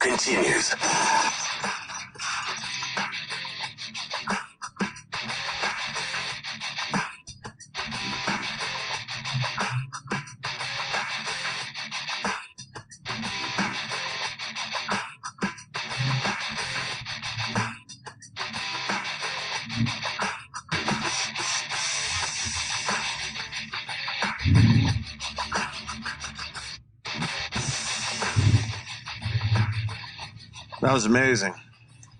continues. That was amazing.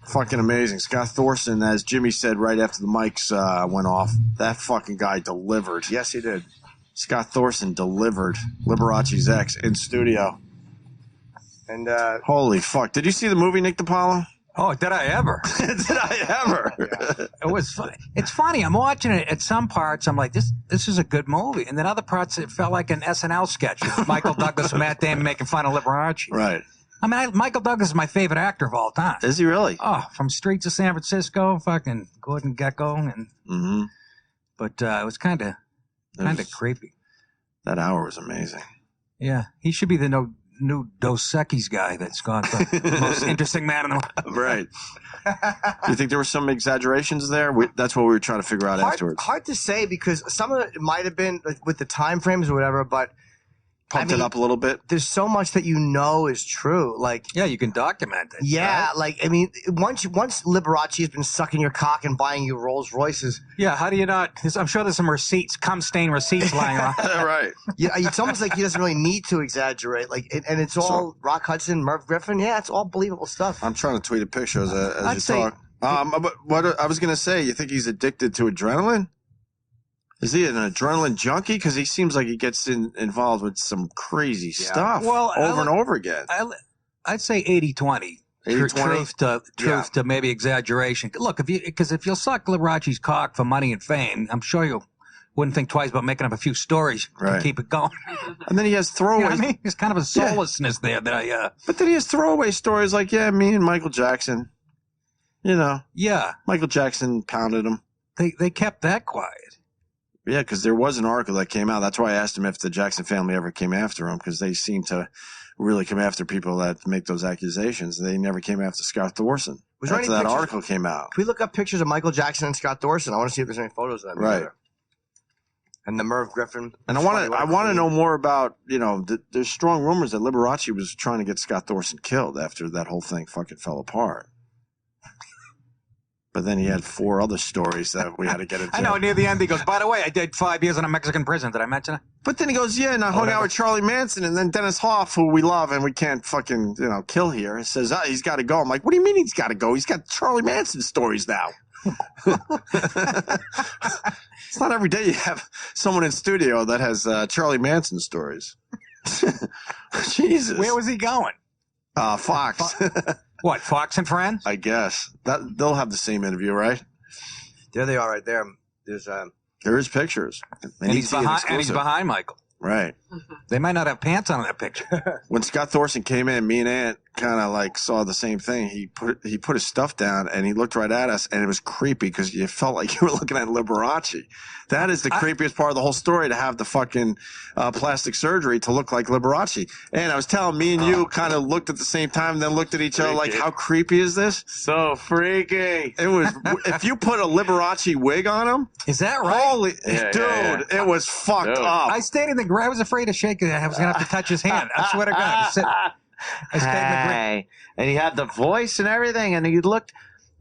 Fucking amazing. Scott Thorson, as Jimmy said right after the mics went off, that fucking guy delivered. Yes, he did. Scott Thorson delivered Liberace's ex in studio. And holy fuck. Did you see the movie, Nick DiPaolo? Oh, did I ever? Did I ever? Yeah. It was fun. It's funny. I'm watching it. At some parts, I'm like, this is a good movie. And then other parts, it felt like an SNL sketch. Michael Douglas and Matt Damon making fun of Liberace. Right. I mean, Michael Douglas is my favorite actor of all time. Is he really? Oh, from Streets of San Francisco, fucking Gordon Gekko. And, But it was kind of creepy. That hour was amazing. Yeah. He should be the new Dos Equis guy that's gone for the most interesting man in the world. Right. You think there were some exaggerations there? That's what we were trying to figure out afterwards. Hard to say because some of it might have been with the time frames or whatever, but Pumped it up a little bit. There's so much that you know is true. Like, yeah, you can document it. Yeah, right? like I mean, once Liberace has been sucking your cock and buying you Rolls Royces. Yeah, how do you not? I'm sure there's some receipts, cum stain receipts lying around. Right. Yeah, it's almost like he doesn't really need to exaggerate. Like, and it's all Rock Hudson, Merv Griffin. Yeah, it's all believable stuff. I'm trying to tweet a picture as you talk. But what I was going to say, you think he's addicted to adrenaline? Is he an adrenaline junkie? Because he seems like he gets involved with some crazy stuff over and over again. I'd say 80-20. 80-20? Truth to maybe exaggeration. Look, if you'll suck Liberace's cock for money and fame, I'm sure you wouldn't think twice about making up a few stories to keep it going. And then he has throwaways. You know what I mean? There's kind of a soullessness there that But then he has throwaway stories like, me and Michael Jackson. You know. Yeah. Michael Jackson pounded him. They kept that quiet. Yeah, because there was an article that came out. That's why I asked him if the Jackson family ever came after him, because they seem to really come after people that make those accusations. They never came after Scott Thorson. After that article came out. Can we look up pictures of Michael Jackson and Scott Thorson? I want to see if there's any photos of them. Right. And the Merv Griffin. And I want to know more about, there's strong rumors that Liberace was trying to get Scott Thorson killed after that whole thing fucking fell apart. But then he had 4 other stories that we had to get into. I know, near the end he goes, by the way, I did 5 years in a Mexican prison. Did I mention it? But then he goes, and I hung out with Charlie Manson, and then Dennis Hoff, who we love and we can't fucking, kill here, says, he's got to go. I'm like, what do you mean he's got to go? He's got Charlie Manson stories now. It's not every day you have someone in studio that has Charlie Manson stories. Jesus. Where was he going? Fox. What, Fox and Friends? I guess. They'll have the same interview, right? There they are right there. There is pictures. And he's behind Michael. Right. They might not have pants on in that picture. When Scott Thorson came in, me and Ant kind of saw the same thing. He put his stuff down and he looked right at us, and it was creepy because you felt like you were looking at Liberace. That is the creepiest part of the whole story, to have the fucking plastic surgery to look like Liberace. And I was telling, me and you kind of looked at the same time and then looked at each other like, how creepy is this? So freaky. It was, if you put a Liberace wig on him. Is that right? Holy, dude, it was fucked up. I stayed in I was afraid to shake it. I was going to have to touch his hand. I swear to God. I stayed in the and he had the voice and everything, and he looked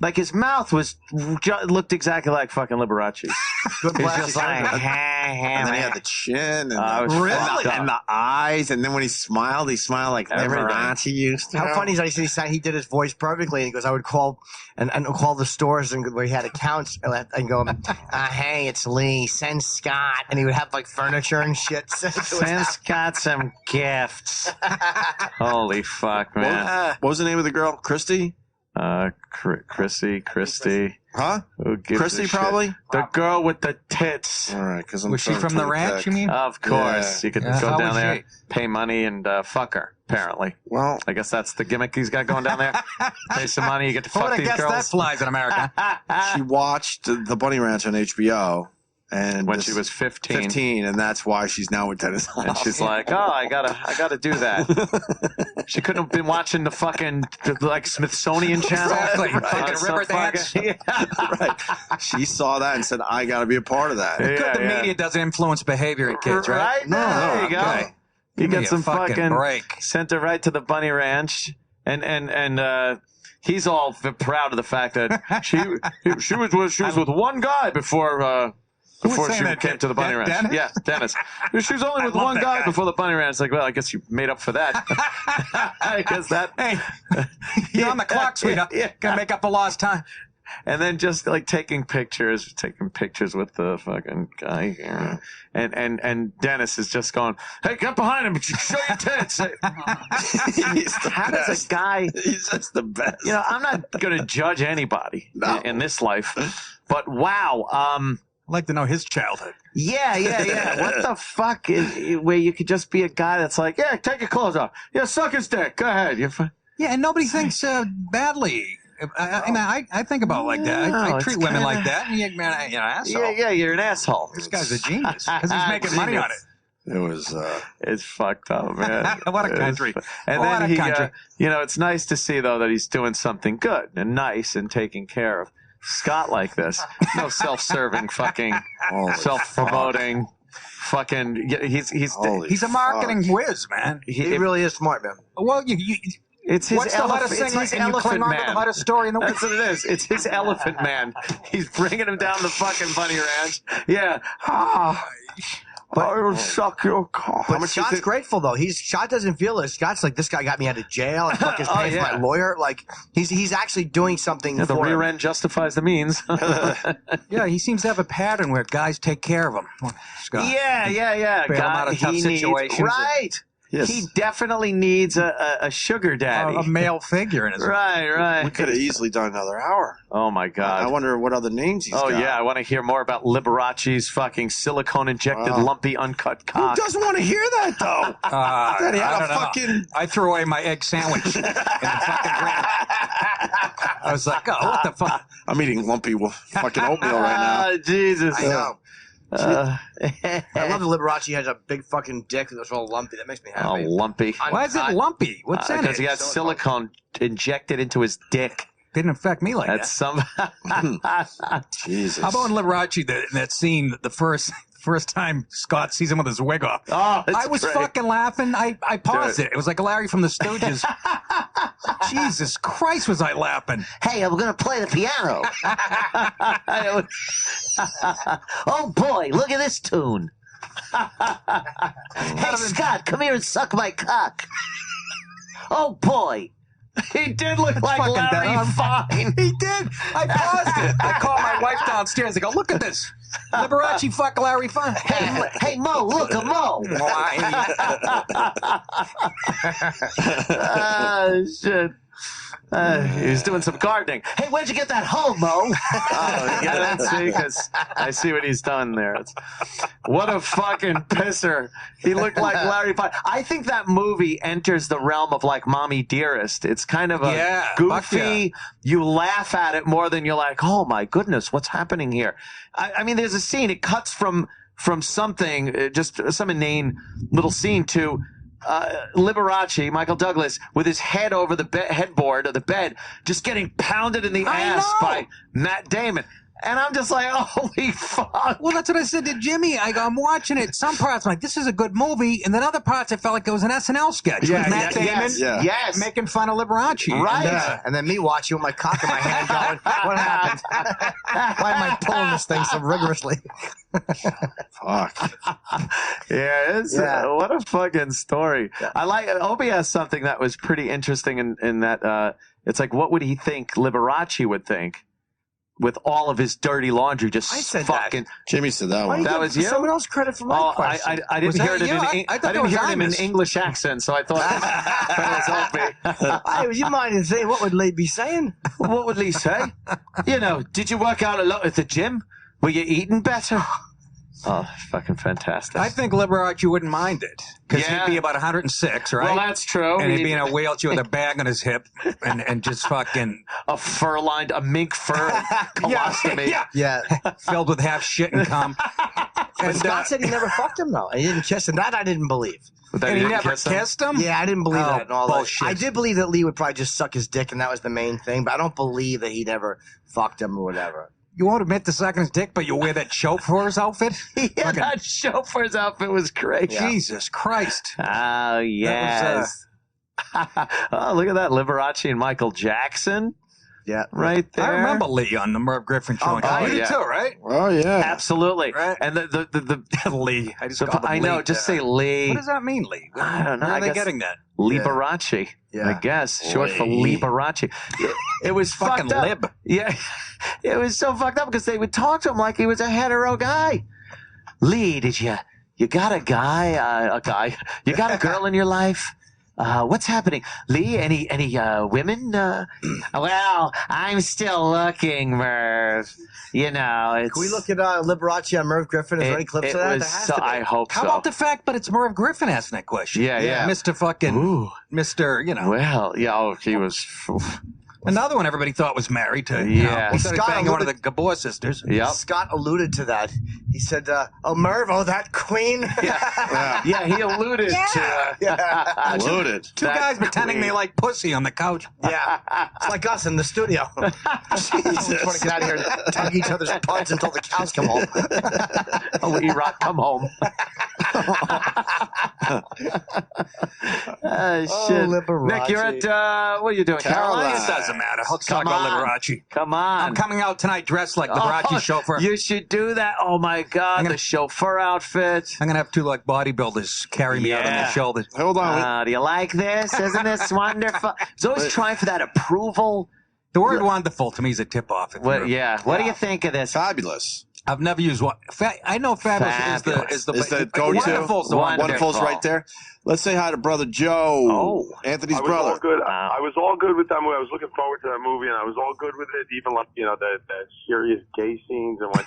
like his mouth looked exactly like fucking Liberace. Good just like, and then he had the chin and, and the eyes, and then when he smiled like Liberace used to. How funny is that? He did his voice perfectly, and he goes, I would call and call the stores where he had accounts and go, hey, it's Lee, send Scott, and he would have furniture and shit. Send Scott some gifts. Holy fuck, man. What was the name of the girl? Christy? Christy. Huh? Christy, probably? The girl with the tits. All right, because was she from the ranch, you mean? Of course. Yeah. You could go down there, pay money, and fuck her, apparently. Well, I guess that's the gimmick he's got going down there. Pay some money, you get to fuck these girls. I guess that flies in America. She watched The Bunny Ranch on HBO. And when she was 15, and that's why she's now with Dennis Hoff. And she's like, I gotta do that. She couldn't have been watching the fucking like Smithsonian channel. Exactly. Right. Fucking Some river dance. fucking- Right. She saw that and said, "I got to be a part of that." Yeah, Good, the media doesn't influence behavior in kids, right? Right? There you go. Okay. You Give me got a some fucking break. sent her right to the bunny ranch, and he's all proud of the fact that she was with one guy before saying she that? came to the bunny ranch. Dennis? Yeah, Dennis. She was only with love one that guy guy. before the bunny ranch. It's like, well, I guess you made up for that. I guess that. Hey, you're on the clock, sweetheart. Yeah. Gotta make up for lost time. And then just like taking pictures with the fucking guy here. And Dennis is just going, "Hey, get behind him, show your tits." How does a guy, He's just the best. you know, I'm not going to judge anybody No. in this life, but wow. I'd like to know his childhood. Yeah. What the fuck is where you could just be a guy that's like, yeah, take your clothes off. Yeah, suck his dick. Go ahead. Yeah, and nobody thinks badly. I think about it like that. No, I it's treat women kinda- like that. And you're an asshole. Yeah, you're an asshole. This guy's a genius because he's making money on it. It was. It's fucked up, man. What a country. And What then a he, country. it's nice to see though that he's doing something good and nice and taking care of Scott like this. No self-serving, fucking, Holy self-promoting, fucking. Holy He's a marketing whiz, man. He really is smart, man. Well, It's his what's the hottest elephant. thing? It's his And you cling elephant on to the man. hottest story in the world. That's what it is. It's his elephant man. He's bringing him down the fucking bunny ranch. Yeah. I will suck your cock. But Scott's grateful though. Scott doesn't feel it. Scott's like, this guy got me out of jail and fuck is Oh, paying for my lawyer. Like he's actually doing something Yeah, the for rear him. end justifies the means. Yeah, he seems to have a pattern where guys take care of him. Scott. Yeah. Bail him out of tough he situations. right. Yes. He definitely needs a sugar daddy. A male figure in his life. Right. We could have easily done another hour. Oh my I God. wonder what other names he's Oh got. yeah, I want to hear more about Liberace's fucking silicone injected Wow. lumpy uncut Who cock. doesn't want to hear that though? That he I had don't a know. fucking. I threw away my egg sandwich in the fucking ground. I was like, oh, what the fuck? I'm eating lumpy fucking oatmeal right now. Ah, Jesus. I know. Uh, I love that Liberace has a big fucking dick that's all lumpy. That makes me oh, happy. lumpy. Why is it lumpy? What's in Because it? he got silicone injected into his dick. Didn't affect me like That's that. some. Jesus. How about in Liberace, that scene, the first time Scott sees him with his wig off? Oh, it's I was great. fucking laughing. I paused Dude. it. It was like Larry from the Stooges. Jesus Christ, was I laughing? Hey, I'm going to play the piano. Oh, boy, look at this tune. Hey, Scott, come here and suck my cock. Oh, boy. He did look like fucking Larry dead on. Fine. He did. I paused it. I called my wife downstairs. I go, look at this. Liberace fuck Larry Fine. Hey, Mo, look, a Mo. Shit. He was doing some gardening. Hey, where'd you get that hoe, Mo? Oh, yeah, see, because I see what he's done there. What a fucking pisser. He looked like Larry Fine. I think that movie enters the realm of like Mommy Dearest. It's kind of a fuck goofy, yeah. you laugh at it more than you're like, oh my goodness, what's happening here? I mean, there's a scene, it cuts from something, just some inane little scene to Liberace, Michael Douglas, with his head over the headboard of the bed, just getting pounded in the ass by Matt Damon. And I'm just like, holy fuck. Well, that's what I said to Jimmy. I'm watching it. Some parts, I'm like, this is a good movie. And then other parts, I felt like it was an SNL sketch. Yeah, with Matt yeah, Damon yes. making fun of Liberace. Right. And then me watching with my cock in my hand going, what happened? Why am I pulling this thing so rigorously? Fuck. What a fucking story. I like, Opie has something that was pretty interesting in that, it's like, what would he think Liberace would think? With all of his dirty laundry, just I said fucking. that. Jimmy said that Why one. do That you was give you? someone else credit for my Oh, question? I didn't Was hear that it you? I I thought didn't that hear was it in an Amos. English accent, so I thought that was Opie. You mind saying what would Lee be saying? What would Lee say? You know, did you work out a lot at the gym? Were you eating better? Oh, fucking fantastic. I think Liberace wouldn't mind it. Because Yeah. he'd be about 106, right? Well, that's true. And he'd be in a wheelchair with a bag on his hip and just fucking a mink fur colostomy. Yeah. filled with half shit and cum. But Scott said he never fucked him, though. And he didn't kiss him. That I didn't believe. That And he didn't never kiss him? kissed him? Yeah, I didn't believe Oh, that and all bullshit. that. I did believe that Lee would probably just suck his dick, and that was the main thing. But I don't believe that he never fucked him or whatever. You won't admit to sucking his dick, but you wear that chauffeur's outfit? Yeah, that chauffeur's outfit was great. Jesus Christ. Oh, yes. Oh, look at that. Liberace and Michael Jackson. Yeah. Right there. I remember Lee on the Merv Griffin show. Oh, You yeah. too, right? Oh yeah. Absolutely. Right. And the Lee. I just called him I Lee. know, just say Lee. What does that mean, Lee? I don't know. Where I are they guess getting that? Liberace. Yeah. I guess. Short for Lee. Liberace. It was Fucking fucked up. lib. Yeah. It was so fucked up because they would talk to him like he was a hetero guy. Lee, did you got a guy, you got a girl in your life? What's happening? Lee, any women? Well, I'm still looking, Merv. You know, it's... Can we look at Liberace on Merv Griffin? Is there any clips of that? There has to be. I hope How so. about the fact, but it's Merv Griffin asking that question? Yeah. Mr. fucking, Ooh. Mr., you know. Well, yeah, oh, he was... Another one everybody thought was married to. Yeah. He started Scott banging one of the alluded- Gabor sisters. Yep. Scott alluded to that. He said, "Oh, Merv, that queen." Yeah. Yeah, he alluded to... Loaded. Two That guys pretending queen. they like pussy on the couch. Yeah, it's like us in the studio. Jesus, we want to get out of here and tug each other's parts until the cows come home. Oh, E-Rock, come home. Shit. Liberace. Nick, you're at, what are you doing? Caroline. It doesn't matter. Let's Come talk about on. Liberace. Come on. I'm coming out tonight dressed like Liberace Oh, chauffeur. You should do that. Oh, my God. I'm gonna- The chauffeur outfit. I'm going to have two like bodybuilders carry me out on Yeah. their shoulders. Hold on. Do you like this? Isn't this wonderful? He's always trying for that approval. The word wonderful to me is a tip off. What? Yeah. What do you think of this? Fabulous. I've never used one. I know fabulous is the Is the go-to? Wonderful's the one. Wonderful's right there. Let's say hi to brother Joe. Oh. Anthony's I was brother. all good. Wow. I was all good with that movie. I was looking forward to that movie, and I was all good with it. Even like the serious gay scenes and when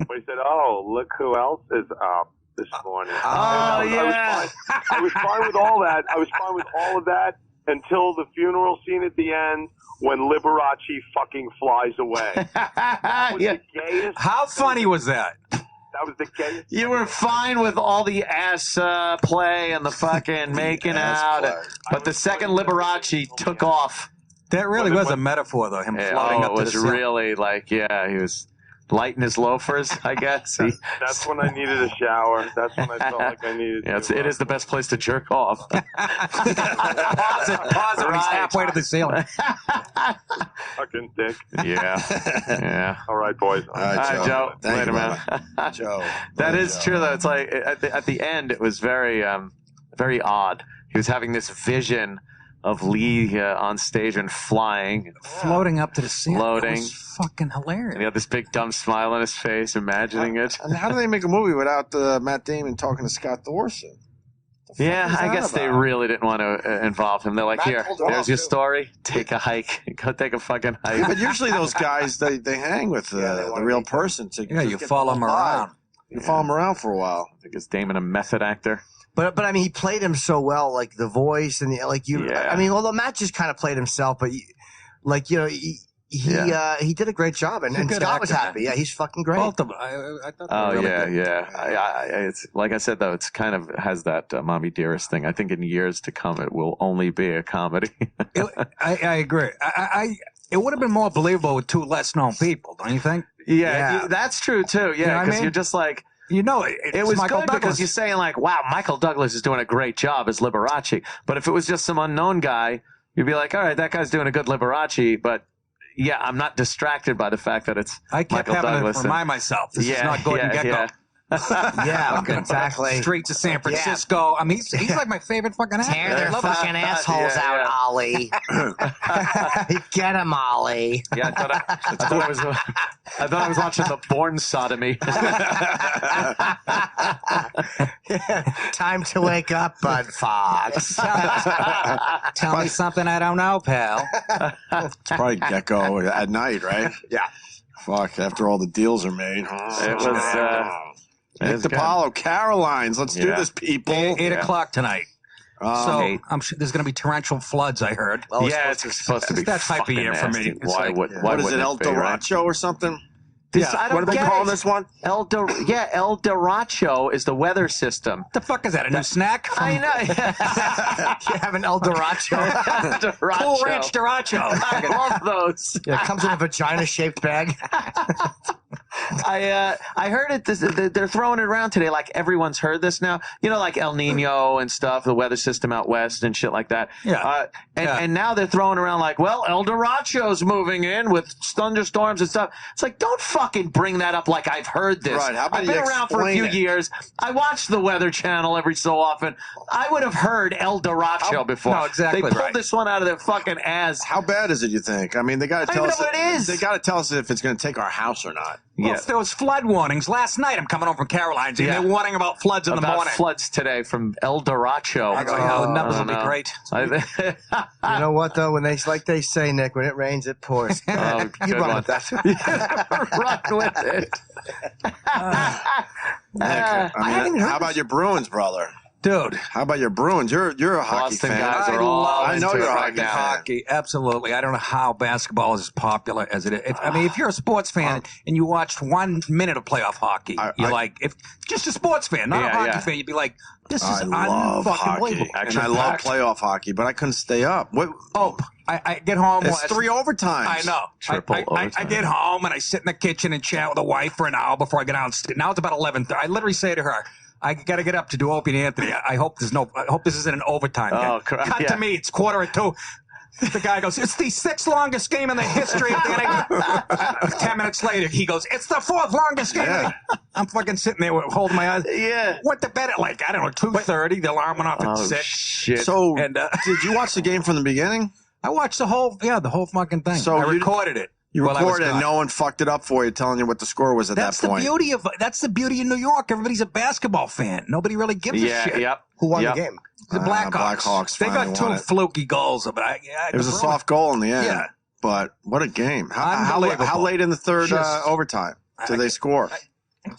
when he said, "Oh, look who else is up this morning." Oh, yeah. I was fine with all that. I was fine with all of that until the funeral scene at the end when Liberace fucking flies away. That was Yeah. the gayest. How funny was that? That was the gayest. You were fine with all the ass play and the fucking making Ass out. play. But the second Liberace took off. That really was a metaphor, though. Him floating Oh, up it to the was ceiling. really like, yeah, he was lighting his loafers, I guess. That's when I needed a shower. That's when I felt like I needed. Yeah, it is the best place to jerk off. Pause it when he's halfway to the ceiling. fucking dick. Yeah. All right, boys. All right, All right, Joe. Thank Wait you, a minute. brother. Joe. That Brother is Joe. true, though. It's like at the end, it was very, very odd. He was having this vision of Lee on stage and flying. Floating up to the ceiling. Floating. It was fucking hilarious. And he had this big dumb smile on his face, imagining it. And how do they make a movie without Matt Damon talking to Scott Thorson? Yeah, is I that guess they about? really didn't want to involve him. They're like, Matt here, pulled it off, there's your too. story. Take a hike. Go take a fucking Yeah, hike. but usually those guys they hang with they the wanna real be- person to Yeah, just you get follow the him vibe. around. You follow him around for a while. I think it's Damon a method actor. But I mean, he played him so well, like the voice and Yeah. I mean, although Matt just kind of played himself, but he did a great job, and He's a good Scott was actor, happy. Yeah, he's fucking great. Both of them. I thought they Oh were really yeah, good. yeah. It's like I said though. It's kind of has that "Mommy Dearest" thing. I think in years to come, it will only be a comedy. I agree. It would have been more believable with two less known people, don't you think? yeah, that's true too. You know what Yeah, I because mean? you're just like. You know, It was Michael good Douglas. because you're saying like, "Wow, Michael Douglas is doing a great job as Liberace." But if it was just some unknown guy, you'd be like, "All right, that guy's doing a good Liberace." But yeah, I'm not distracted by the fact that it's I kept Michael having Douglas to and- remind myself this is not Gordon Gekko. yeah. Yeah, exactly. Streets of San Francisco. I mean, he's like my favorite fucking actor. Tear I their love him. fucking assholes Yeah, out, yeah. Ollie. Get him, Ollie. Yeah, I thought I was watching the Born Sodomy. Time to wake up, Bud Fox. Tell me something I don't know, pal. It's probably Gecko at night, right? Yeah. Fuck, after all the deals are made. It was. Nick it's good. DiPaolo, Carolines. Let's do Yeah. this, people. 8 o'clock tonight. So Eight. I'm sure there's going to be torrential floods. I heard. Well, Yeah, it's supposed to be That type of fucking year for me. nasty. It's Why like- would? yeah. Why what is it, wouldn't El be, right? Doracho or something? I don't What are they get calling it. this one? El Doracho is the weather system. What the fuck is that? A new snack? I know. You have an El Doracho. Doracho. Cool Ranch Doracho. I love those. Yeah, it comes in a vagina-shaped bag. I heard it. They're throwing it around today. Like everyone's heard this now. You know, like El Nino and stuff, the weather system out west and shit like that. Yeah. And now they're throwing around like, well, El Doracho's moving in with thunderstorms and stuff. It's like, don't fucking bring that up like I've heard this. Right, how about I've been you around for a explain few it? years. I watch the Weather Channel every so often. I would have heard El Doracho before. no, exactly They pulled right. this one out of their fucking ass. How bad is it, you think? I mean, they got to I tell don't us. even know what it is. They got to tell us if it's going to take our house or not. Well, there was flood warnings last night. I'm coming home from Caroline's, and they're warning about floods in the About morning. floods today from El Doracho. I go, yeah, the numbers will be no. great. You know what, though? When they say, Nick, when it rains, it pours. Oh, You good run one. with that. Run with it. Nick, I mean, how about your Bruins, brother? Dude. How about your Bruins? You're a hockey Boston fan. guys I are all love I know into you're it a right hockey now. fan. Hockey, absolutely. I don't know how basketball is as popular as it is. I mean, if you're a sports fan and you watched 1 minute of playoff hockey, you're like, if just a sports fan, not a hockey fan, you'd be like, this is I love unfucking hockey, believable. and I love playoff hockey, but I couldn't stay up. What? Oh, I get home. It's 3 overtimes. I know. Triple I overtime. get home and I sit in the kitchen and chat with the wife for an hour before I get out. Now it's about 11:30. I literally say to her, I got to get up to do Opie and Anthony. I hope this isn't an overtime game. Oh, crap. Cut Yeah. to me. It's 1:45. The guy goes, it's the 6th longest game in the history of the NHL. 10 minutes later, he goes, it's the 4th longest game. Yeah. I'm fucking sitting there holding my eyes. Yeah. Went to bed at like, I don't know, 2:30. The alarm went off at 6. Shit. So, And, did you watch the game from the beginning? I watched the whole fucking thing. So I you- recorded it. You while I was recorded it, and gone. no one fucked it up for you, telling you what the score was at That's that point. that's the beauty of New York. Everybody's a basketball fan. Nobody really gives a shit. Yep. Who won Yep. the game? The Blackhawks. Blackhawks They finally got 2 won it. fluky goals, but It was a soft goal in the end. Yeah. But what a game. How Unbelievable. late in the third Just- overtime did they score?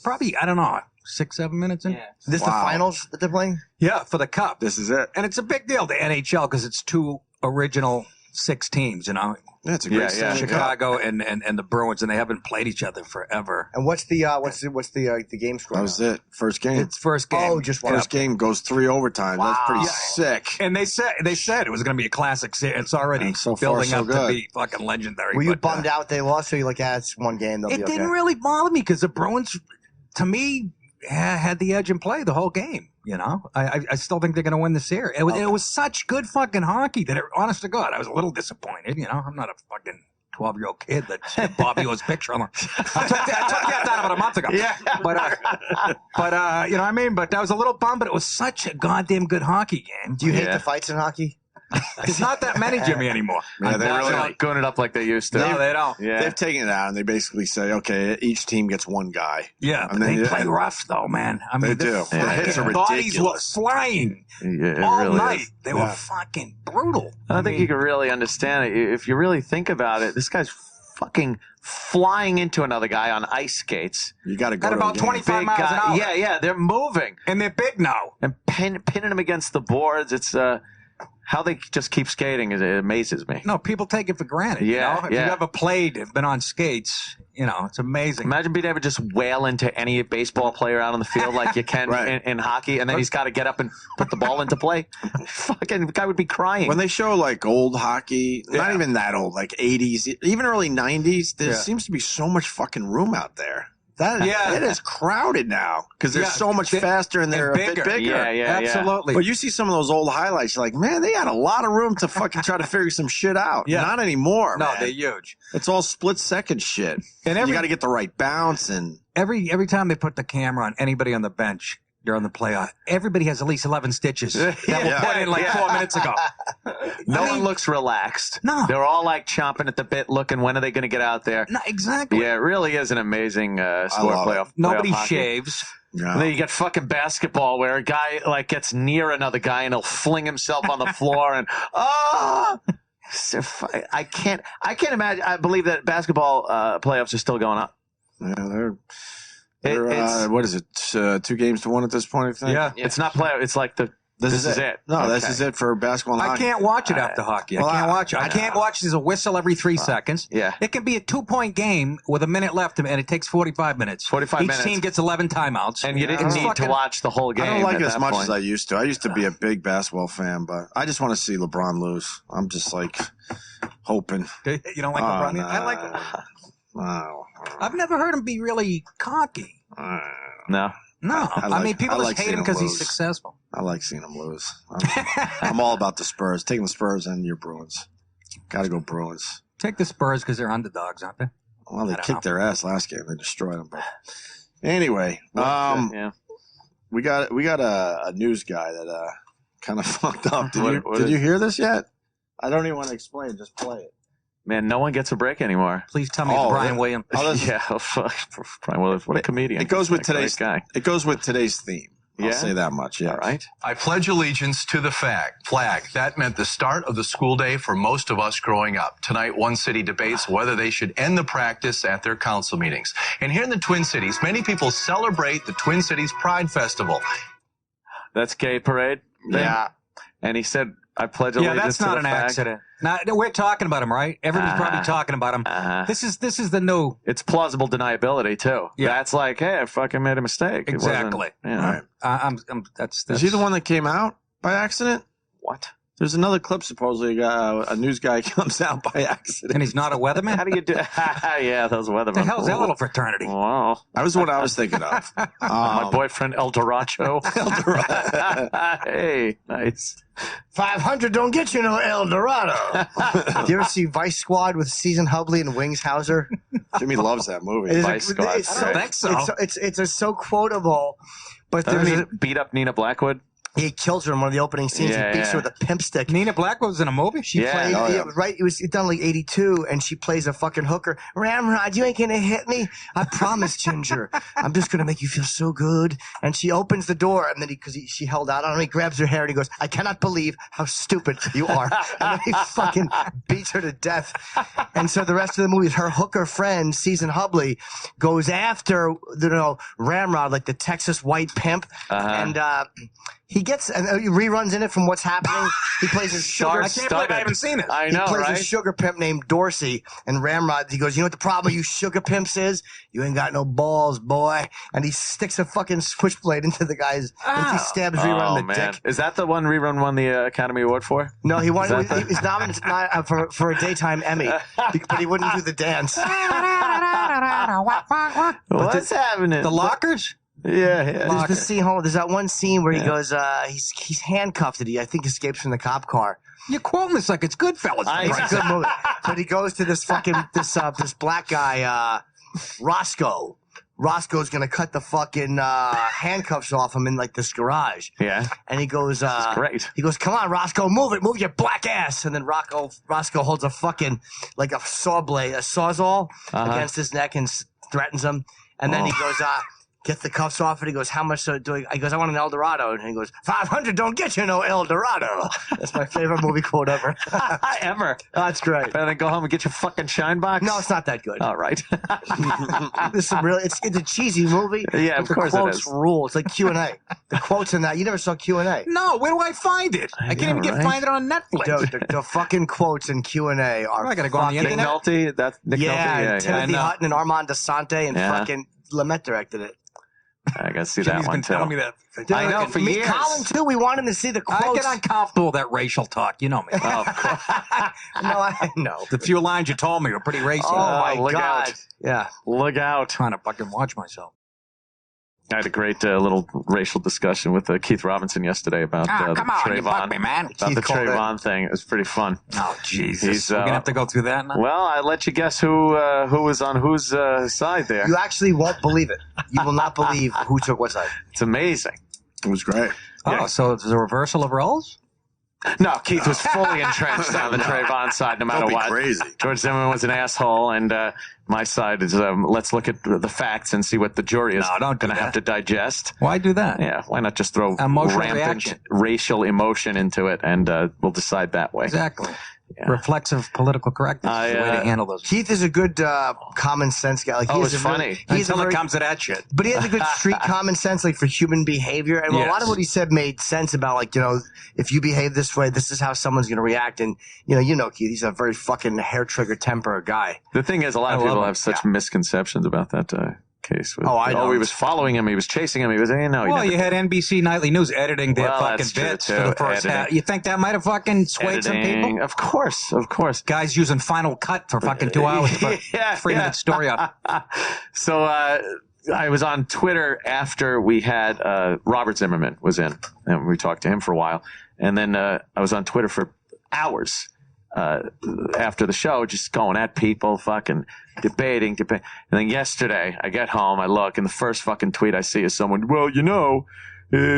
Probably, I don't know, 6-7 minutes in. This the Wow. finals that they're playing? Yeah, for the cup. This is it. And it's a big deal, the NHL, because it's 2 original 6 teams, you know, Yeah, it's a great Yeah, Stanley Cup. Chicago and the Bruins, and they haven't played each other forever. And what's the game score? That was it. First game. It's first game. Oh, just one. First game goes 3 overtime. That's pretty sick. And they said it was going to be a classic. It's already And so far, building so up to good. be fucking legendary. Were you but, bummed out they lost? So you're like, it's one game. They'll It be didn't okay. really bother me because the Bruins, to me, had the edge in play the whole game. You know, I still think they're going to win the series. It was such good fucking hockey that, honest to God, I was a little disappointed. You know, I'm not a fucking 12-year-old kid that Bobby Orr's picture on. I took that down about a month ago. Yeah. But you know what I mean? But I was a little bummed, but it was such a goddamn good hockey game. Do you hate Yeah. the fights in hockey? There's not that many, Jimmy, anymore. Yeah, they They're really not going it up like they used to. No, they don't. Yeah. They've taken it out, and they basically say, okay, each team gets one guy. Yeah, And but then they you- play rough, though, man. I mean, They do. the The hits are bodies were ridiculous. flying Yeah, it all really night. is. They were fucking brutal. I don't think you can really understand it. If you really think about it, this guy's fucking flying into another guy on ice skates. You got to go At to about the game. 25 miles an hour. Yeah, they're moving And they're big now. and pinning him against the boards. It's how they just keep skating. It amazes me. No, people take it for granted. Yeah, you know? If yeah. you've ever played, been on skates, you know, it's amazing. Imagine being able to just wail into any baseball player out on the field like you can Right. in hockey, and then he's got to get up and put the ball into play. Fucking guy would be crying. When they show like old hockey, not Yeah. even that old, like 80s, even early 90s, there Yeah. seems to be so much fucking room out there. Yeah. It is crowded now because they're Yeah. so much faster and they're a bit bigger. Yeah. Absolutely. But you see some of those old highlights, you're like, man, they had a lot of room to fucking try to figure some shit out. Yeah. Not anymore, No, man. they're huge. It's all split second shit. And You got to get the right bounce and every time they put the camera on anybody on the bench during the playoff, everybody has at least 11 stitches that were Yeah. put in like 4 minutes ago. No I mean- one looks relaxed. No. They're all like chomping at the bit, looking, when are they going to get out there? No, exactly. Yeah, it really is an amazing sport. love it. Playoff. Nobody playoff hockey. shaves. And then you get fucking basketball where a guy like gets near another guy and he'll fling himself on the floor and I can't imagine. I believe that basketball playoffs are still going up. Yeah, they're It's- what is it? 2 games to 1 at this point, I think. Yeah. It's not playoff. It's like the This is it. No, this Okay. is it for basketball and I hockey. can't watch it after hockey. Well, I can't watch it. I can't watch. There's a whistle every 3 seconds. Yeah. It can be a 2-point game with a minute left, and it takes 45 minutes. 45 Each minutes. team gets 11 timeouts. And you didn't It's need to fucking- watch the whole game. I don't like at it as that much point. as I used to. I used to be a big basketball fan, but I just want to see LeBron lose. I'm just like hoping. You don't like LeBron? no. I like. No. I've never heard him be really cocky. No. No, I mean people I like just hate him seeing because him he's lose. successful. I like seeing them lose. I'm all about the Spurs. Taking the Spurs and your Bruins. Got to go Bruins. Take the Spurs because they're underdogs, aren't they? Well, they I don't kicked their ass last game. They destroyed them. But anyway, Yeah. we got a news guy that kind of fucked up. What Did is- you hear this yet? I don't even want to explain. Just play it. Man, no one gets a break anymore. Please tell me Oh, it's Brian yeah. Williams. Yeah, fuck. Brian Williams, what a comedian. It goes with What a great today's guy. It goes with today's theme. I'll Yeah? say that much. Yeah. All right. I pledge allegiance to the flag. That meant the start of the school day for most of us growing up. Tonight, one city debates whether they should end the practice at their council meetings. And here in the Twin Cities, many people celebrate the Twin Cities Pride Festival. That's gay parade. Yeah. And he said, I pledge Yeah, allegiance that's to not the an flag. accident. Now, we're talking about him, right? Everybody's probably talking about him. This is the new. It's plausible deniability, too. Yeah. That's like, hey, I fucking made a mistake. It wasn't- Exactly. you know. All right. That's Is he the one that came out by accident? What? There's another clip. Supposedly, a news guy comes out by accident. and he's not a weatherman. How do you do? Yeah, those weathermen. the hell's that little fraternity? Wow. That was what I was thinking of. My boyfriend El Doracho. Hey, nice. 500 don't get you no El Dorado. Do you ever see Vice Squad with Season Hubley and Wings Hauser? Jimmy loves that movie. It is Vice Squad. It's I so, don't think so. It's so quotable. But Doesn't there's he beat up Nina Blackwood? he kills her in one of the opening scenes. Yeah, He beats her yeah. with a pimp stick. Nina Blackwood was in a movie. She Yeah. played, Oh, yeah. right? It was done like 82, and she plays a fucking hooker. Ramrod, you ain't gonna hit me. I promise, Ginger. I'm just gonna make you feel so good. And she opens the door, and then she held out on him. He grabs her hair, and he goes, "I cannot believe how stupid you are." And then he fucking beats her to death. And so the rest of the movie is her hooker friend, Season Hubley, goes after Ramrod, like the Texas white pimp, and he gets reruns in it from what's happening. He plays a sugar. I can't believe I haven't seen it. I He know, plays right? a sugar pimp named Dorsey, and Ramrod, he goes, "You know what the problem with you sugar pimps is? You ain't got no balls, boy." And he sticks a fucking switchblade into the guy's, he stabs Rerun in the man. dick. Is that the one Rerun won the Academy Award for? No, he won. Is that He was nominated for a daytime Emmy, but he wouldn't do the dance. What's happening? The lockers. Yeah, There's the scene. There's that one scene where he goes, he's handcuffed, and he I think escapes from the cop car. You're quoting this like it's Goodfellas. I- It's a good movie. But he goes to this fucking this black guy, Roscoe. Roscoe's gonna cut the fucking handcuffs off him in like this garage. Yeah. And he goes, great. He goes, "Come on, Roscoe, move your black ass." And then Roscoe holds a fucking like a saw blade, a sawzall against his neck and threatens him. And then he goes, gets the cuffs off, and he goes, "How much do I?" He goes, "I want an El Dorado." And he goes, 500 don't get you no El Dorado. That's my favorite movie quote ever. Ever. That's great. Better than go home and get your fucking shine box? No, it's not that good. All right. This is it's a cheesy movie. Yeah, but of the course it quotes is. rule. It's like Q&A. The quotes in that, you never saw Q&A. No, where do I find it? I can't even right? find it on Netflix. Dude, the fucking quotes in Q&A are I gotta go on the fucking- Nick internet. Nolte? That's Nick Yeah, Nolte? and Yeah, Timothy I know. Hutton and Armand DeSante and Yeah. fucking Lamette directed it. I gotta see Jimmy's that one been too. telling me that. I know, for Me, years. Colin too. We wanted to see the I quotes. get uncomfortable with that racial talk. You know me. Oh, of course. No, I know. The few lines you told me were pretty racist. Oh my look god. out. Yeah. Look out. Trying to fucking watch myself. I had a great little racial discussion with Keith Robinson yesterday about the come on, you bug Trayvon. me, man. About Keith the called Trayvon thing. It was pretty fun. Oh Jesus! He's, We're gonna have to go through that now. Well, I let you guess who was on whose side there. You actually won't believe it. You will not believe who took what side. It's amazing. It was great. Oh, so it's a reversal of roles? No, Keith was fully entrenched on the Trayvon side, no matter Don't be what. crazy. George Zimmerman was an asshole, and my side is let's look at the facts and see what the jury is No, don't do going to have that. to digest. Why do that? Yeah, why not just throw Emotional rampant reaction. racial emotion into it, and we'll decide that way. Exactly. Reflexive political correctness is the way to handle those. Keith is a good common sense guy. Like, it's funny. Until it comes to that shit. But he has a good street common sense, like, for human behavior. And a lot of what he said made sense about, like, if you behave this way, this is how someone's going to react. And, Keith, he's a very fucking hair trigger temper guy. The thing is, a lot of people have such misconceptions about that case. I know. He was following him. He was chasing him. He was, Well, you had NBC Nightly News editing their fucking bits for the first half. You think that might have fucking swayed some people? Of course. Guys using Final Cut for fucking 2 hours to put 3-minute story up. So I was on Twitter after we had Robert Zimmerman was in, and we talked to him for a while. And then I was on Twitter for hours after the show, just going at people, fucking debating. And then yesterday, I get home, I look, and the first fucking tweet I see is someone,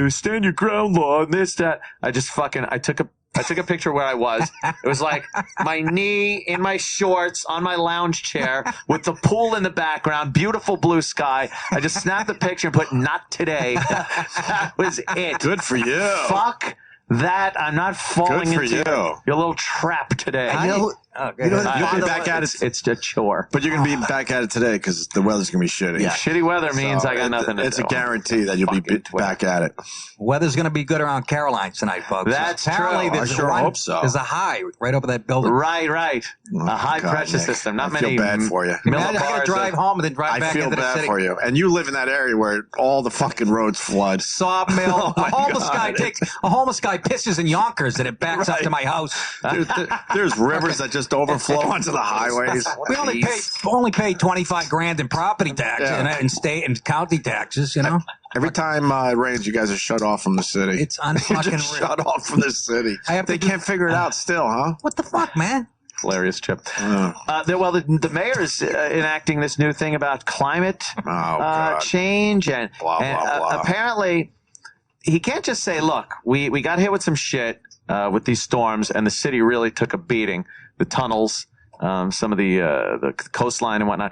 stand your ground law and this, that. I took a picture where I was. It was like my knee in my shorts on my lounge chair with the pool in the background, beautiful blue sky. I just snapped the picture and put "not today." That was it. Good for you. Fuck that. I'm not falling into your little trap today. You'll be back at it. It's a chore. But you're going to be back at it today because the weather's going to be shitty. Yeah, shitty weather means I got nothing to do. It's a guarantee that you'll be back at it. Weather's going to be good around Caroline's tonight, folks. That's apparently true. I sure hope so. There's a high right over that building. Right. Oh, a high pressure Nick. system. Not I many. feel bad for you. I got to drive home and then drive back into the city. I feel bad for you. And you live in that area where all the fucking roads flood. Sawmill. A homeless guy pisses in Yonkers and it backs up to my house. There's rivers that just overflow onto the highways. We only pay $25,000 in property tax and state and county taxes. Every time it rains, you guys are shut off from the city. It's unfucking real. Shut off from the city. They can't figure it out still, huh? What the fuck, man? Hilarious, Chip. The mayor is enacting this new thing about climate change, and blah, blah, blah. Apparently he can't just say, "Look, we got hit with some shit with these storms, and the city really took a beating. The tunnels, some of the coastline and whatnot.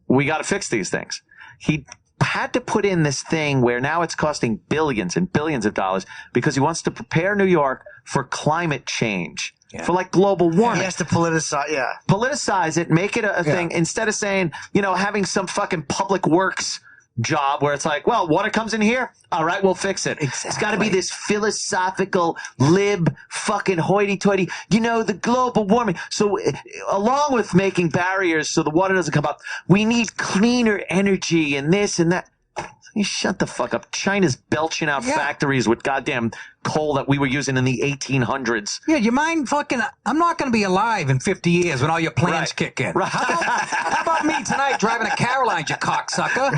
We got to fix these things." He had to put in this thing where now it's costing billions and billions of dollars because he wants to prepare New York for climate change. Yeah. For like global warming. He has to politicize it, make it a thing, instead of saying, having some fucking public works job where it's like, well, water comes in here, all right, we'll fix it. Exactly. It's got to be this philosophical, lib, fucking hoity-toity, the global warming. So along with making barriers so the water doesn't come up, we need cleaner energy and this and that. You shut the fuck up. China's belching out factories with goddamn coal that we were using in the 1800s. Yeah, you mind fucking... I'm not going to be alive in 50 years when all your plans kick in. Right. How about me tonight driving a Caroline, you cocksucker?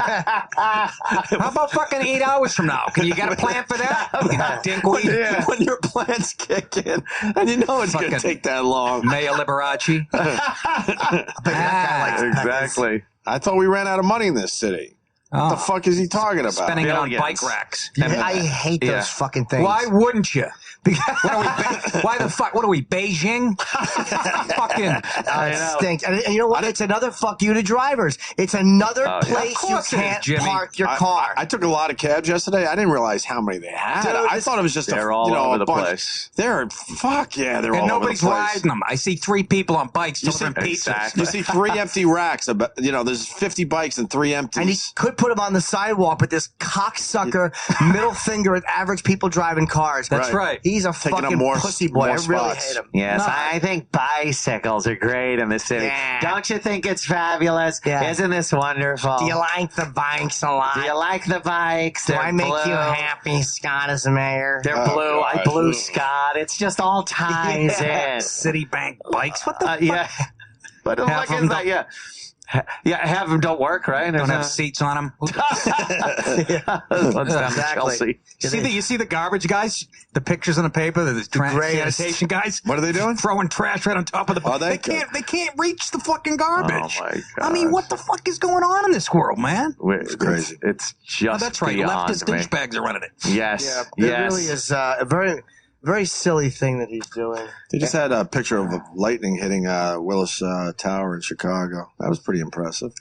How about fucking 8 hours from now? Can you get a plan for that? Dinkweed. When your plans kick in, and it's going to take that long. Mayor Liberace. Exactly. I thought we ran out of money in this city. What the fuck is he talking about? Spending it on bike racks. I hate those fucking things. Why wouldn't you? Why the fuck? What are we, Beijing? Fucking. It stinks. And you know what? It's another fuck you to drivers. It's another place you can't park your car. I took a lot of cabs yesterday. I didn't realize how many they had. Dude, I thought it was just they're all over the bunch. place. They're all over the place. Nobody's riding them. I see 3 people on bikes delivering pizzas. Exactly. You see 3 empty racks. There's 50 bikes and 3 empties. And he could put them on the sidewalk, but this cocksucker middle finger at average people driving cars. That's right. He's a Taking fucking more, pussy boy. I really hate him. Yes, I think bicycles are great in the city. Yeah. Don't you think it's fabulous? Yeah. Isn't this wonderful? Do you like the bikes a lot? Do you like the bikes? Do They're I make blue. you happy, Scott, as a mayor? They're blue. I blew Scott. It's just all ties in. Citibank bikes. What the fuck? Yeah. But Half look of them at that, half of them don't work, right? Don't have seats on them. Exactly. You see the garbage guys? The pictures in the paper. The sanitation guys. What are they doing? Throwing trash right on top of the. Are they? They can't reach the fucking garbage. Oh my god! I mean, what the fuck is going on in this world, man? It's crazy. It's just that's right. beyond Leftist me. douchebags are running it. Yes. It really is a very, very silly thing that he's doing. They just had a picture of lightning hitting Willis Tower in Chicago. That was pretty impressive.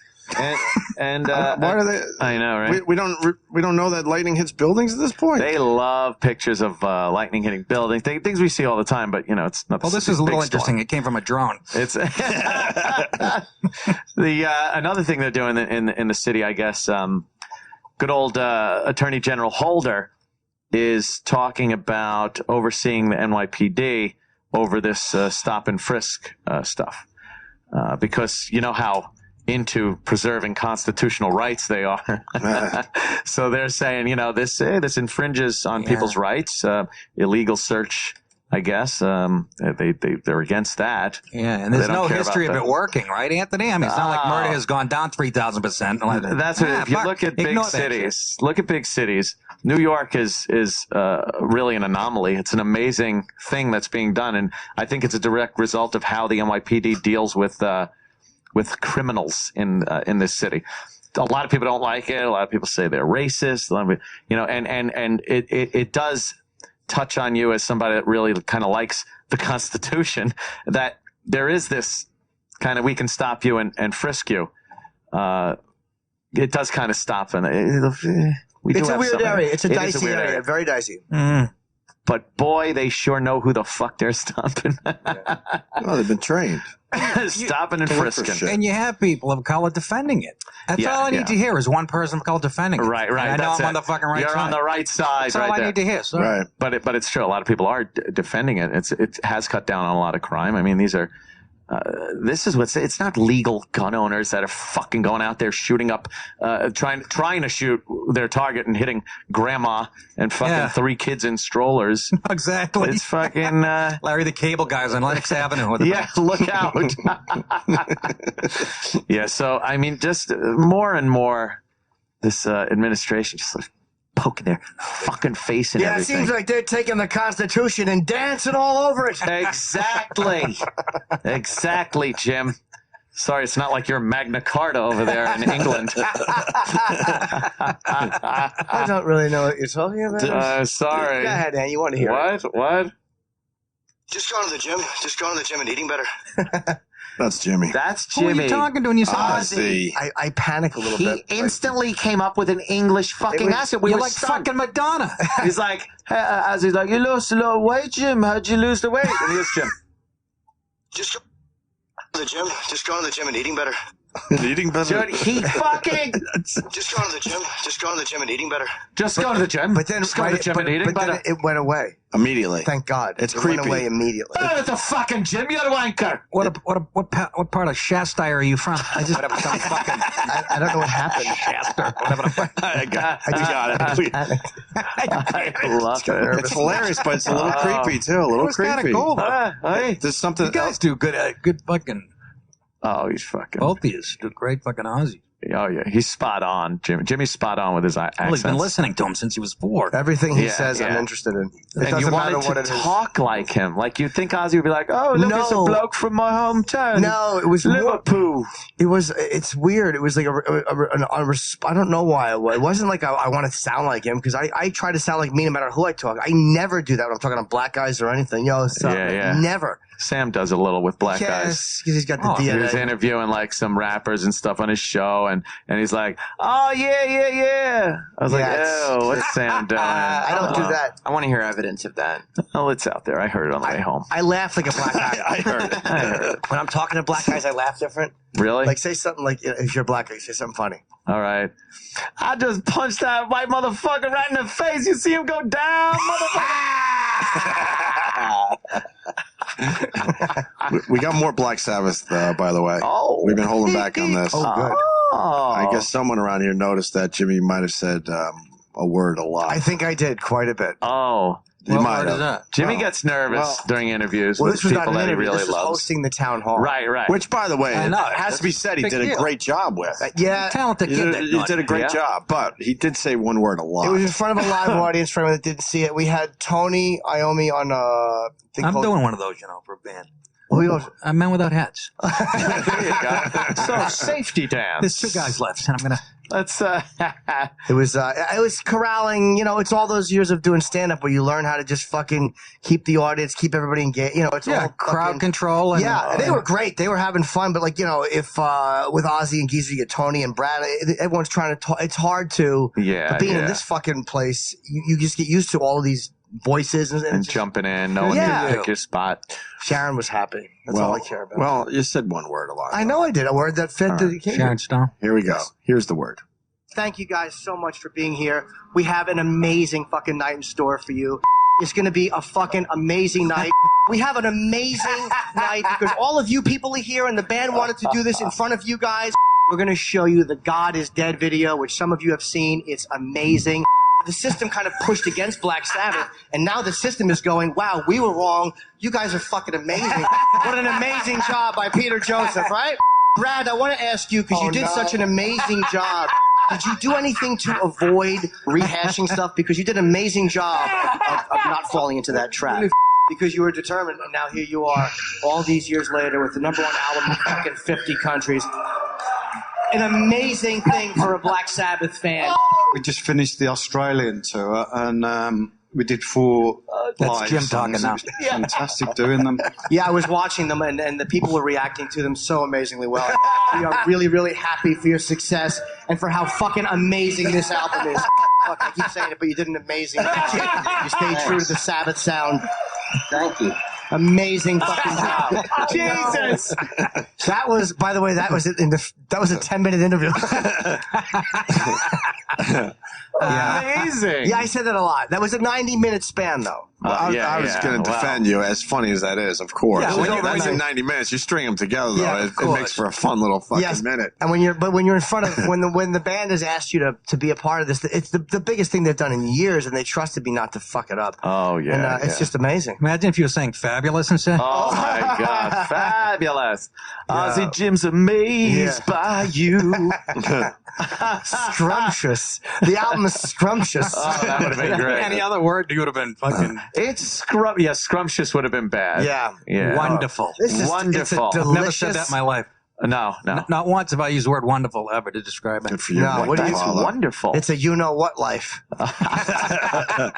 And why do they? I know, right? We don't know that lightning hits buildings at this point. They love pictures of lightning hitting buildings, things we see all the time. But it's not. Well, this is a little interesting. It came from a drone. It's another thing they're doing in the city, I guess. Good old Attorney General Holder is talking about overseeing the NYPD over this stop and frisk stuff, because you know how into preserving constitutional rights they are. So they're saying, this infringes on people's rights, illegal search, I guess. They're against that. Yeah, and there's no history of it working, right, Anthony? I mean, it's not like murder has gone down 3,000%. That's what, if you look at big cities, New York is really an anomaly. It's an amazing thing that's being done, and I think it's a direct result of how the NYPD deals with criminals in this city. A lot of people don't like it. A lot of people say they're racist. And it does touch on you as somebody that really kind of likes the Constitution, that there is this kind of, we can stop you and frisk you. It does kind of stop. And it's a weird area. It's a dicey area. Very dicey. Mm. But boy, they sure know who the fuck they're stopping. Well, they've been trained. Stopping and frisking. And you have people of color defending it. That's all I need to hear is one person of color defending it. Right. And I know I'm on the fucking right side. You're on the right side. That's all I need to hear. So. Right. But it's true. A lot of people are defending it. It has cut down on a lot of crime. I mean, these are. This is it's not legal gun owners that are fucking going out there shooting up, trying to shoot their target and hitting grandma and fucking 3 kids in strollers. Exactly. It's fucking Larry the Cable Guy's on Lenox Avenue. Look out. So I mean, just more and more, this administration just like poking their fucking face in everything. It seems like they're taking the Constitution and dancing all over it. Exactly, Jim. Sorry, it's not like you're Magna Carta over there in England. I don't really know what you're talking about. Sorry. Go ahead, Dan. You want to hear it. What? Just going to the gym. Just going to the gym and eating better. That's Jimmy. That's Jimmy. Who are you talking to when you say Ozzy? I panic a little bit. He instantly came up with an English fucking accent. You're like fucking Madonna. He's like, Ozzy's like, you lost a lot of weight, Jim. How'd you lose the weight? And here's Jim. Just go to the gym. Just going to the gym and eating better. Eating better. Dude, he fucking. Just going to the gym. Just going to the gym and eating better. Just go to the gym. But then, just go to the gym and eating better. Then it went away. Immediately. Thank God. It's it creepy. Went away immediately. Oh, it's a fucking gym, you wanker. What part of Shasta are you from? I don't know what happened. Shasta. Whatever. I got it. I love it. It's hilarious, but it's a little creepy too. A little creepy. Kind of cool. Hey, There's something. You guys do good fucking. oh, he's fucking. Both of you do great fucking Ozzy. Oh yeah, he's spot on, Jimmy. Jimmy's spot on with his accent. Well, he's been listening to him since he was 4. Everything he says, I'm interested in. It and you doesn't matter wanted what to it is. talk like him. Like you'd think Ozzy would be like, "Oh, look, it's a bloke from my hometown." No, it was Liverpool. It's weird. It was like I don't know why. It wasn't like I want to sound like him because I try to sound like me no matter who I talk. I never do that when I'm talking to black guys or anything. Never. Sam does it a little with black guys. Yes, because he's got the DNA. He was interviewing like some rappers and stuff on his show, and he's like, "Oh yeah." I was like, "Oh, what's Sam doing?" I don't do that. I want to hear evidence of that. Oh, it's out there. I heard it on the way home. I laugh like a black guy. I heard it. When I'm talking to black guys, I laugh different. Really? Like say something like if you're a black guy, say something funny. All right. I just punched that white motherfucker right in the face. You see him go down, motherfucker. We got more Black Sabbath, by the way. Oh. We've been holding back on this. Oh, good. I guess someone around here noticed that Jimmy might have said a word a lot. I think I did quite a bit. Oh. You What might word have. is that? Jimmy gets nervous during interviews Well, with this was not people an that he interview. really This was loves. hosting the town hall. Right. Which, by the way, I know. it has to be said, he Big did a deal. great job with. Yeah. Talented kid. You did a great job, but he did say one word a lot. It was in front of a live audience for anyone that didn't see it. We had Tony Iommi on I'm doing one of those, for a band. Men without hats. There you go. So safety dance. There's 2 guys left, and I'm gonna. Let's. It was corralling. You know, it's all those years of doing stand up where you learn how to just fucking keep the audience, keep everybody engaged. You know, it's all crowd control. And, they were great. They were having fun. But like, you know, if with Ozzy and Geezer, you get Tony and Brad, everyone's trying to talk. It's hard to. Yeah. But being in this fucking place, you just get used to all of these voices and jumping in. No one can pick your spot. Sharon was happy. That's all I care about. Well, you said one word a lot. I know I did. A word that fit the occasion. Sharon Stone. Here we go. Here's the word. Thank you guys so much for being here. We have an amazing fucking night in store for you. It's going to be a fucking amazing night. We have an amazing night because all of you people are here and the band wanted to do this in front of you guys. We're going to show you the God is Dead video, which some of you have seen. It's amazing. The system kind of pushed against Black Sabbath, and now the system is going, wow, we were wrong. You guys are fucking amazing. What an amazing job by Peter Joseph, right? Brad, I want to ask you, because you did such an amazing job. Did you do anything to avoid rehashing stuff? Because you did an amazing job of not falling into that trap. Because you were determined, and now here you are, all these years later, with the #1 album in fucking 50 countries. An amazing thing for a Black Sabbath fan. We just finished the Australian tour, and we did 4 That's live Jim songs. talking now. It was fantastic doing them. Yeah, I was watching them, and the people were reacting to them so amazingly well. We are really, really happy for your success and for how fucking amazing this album is. Fuck, I keep saying it, but you did an amazing job. You stayed true to the Sabbath sound. Thank you. Amazing fucking job. Jesus. That was, by the way, that was a 10-minute interview. Amazing. Yeah, I said that a lot. That was a 90-minute span, though. I was going to defend you, as funny as that is, of course. Yeah, That's in 90 minutes. You string them together, though. Yeah, It makes for a fun little fucking minute. And when you're in front of when the band has asked you to be a part of this, it's the biggest thing they've done in years, and they trusted me not to fuck it up. Oh yeah, and it's just amazing. Imagine if you were saying fabulous and shit. Oh my God, fabulous! Ozzy Jim's amazed by you. Scrumptious. The album is scrumptious. Oh, that would have been great. Any other word, you would have been fucking. Scrumptious would have been bad. Yeah. Wonderful. Wonderful. It's a delicious, Never said that in my life. No. Not once have I used the word wonderful ever to describe it. Good for you. No, what do you- That's wonderful. It's a you-know-what life. I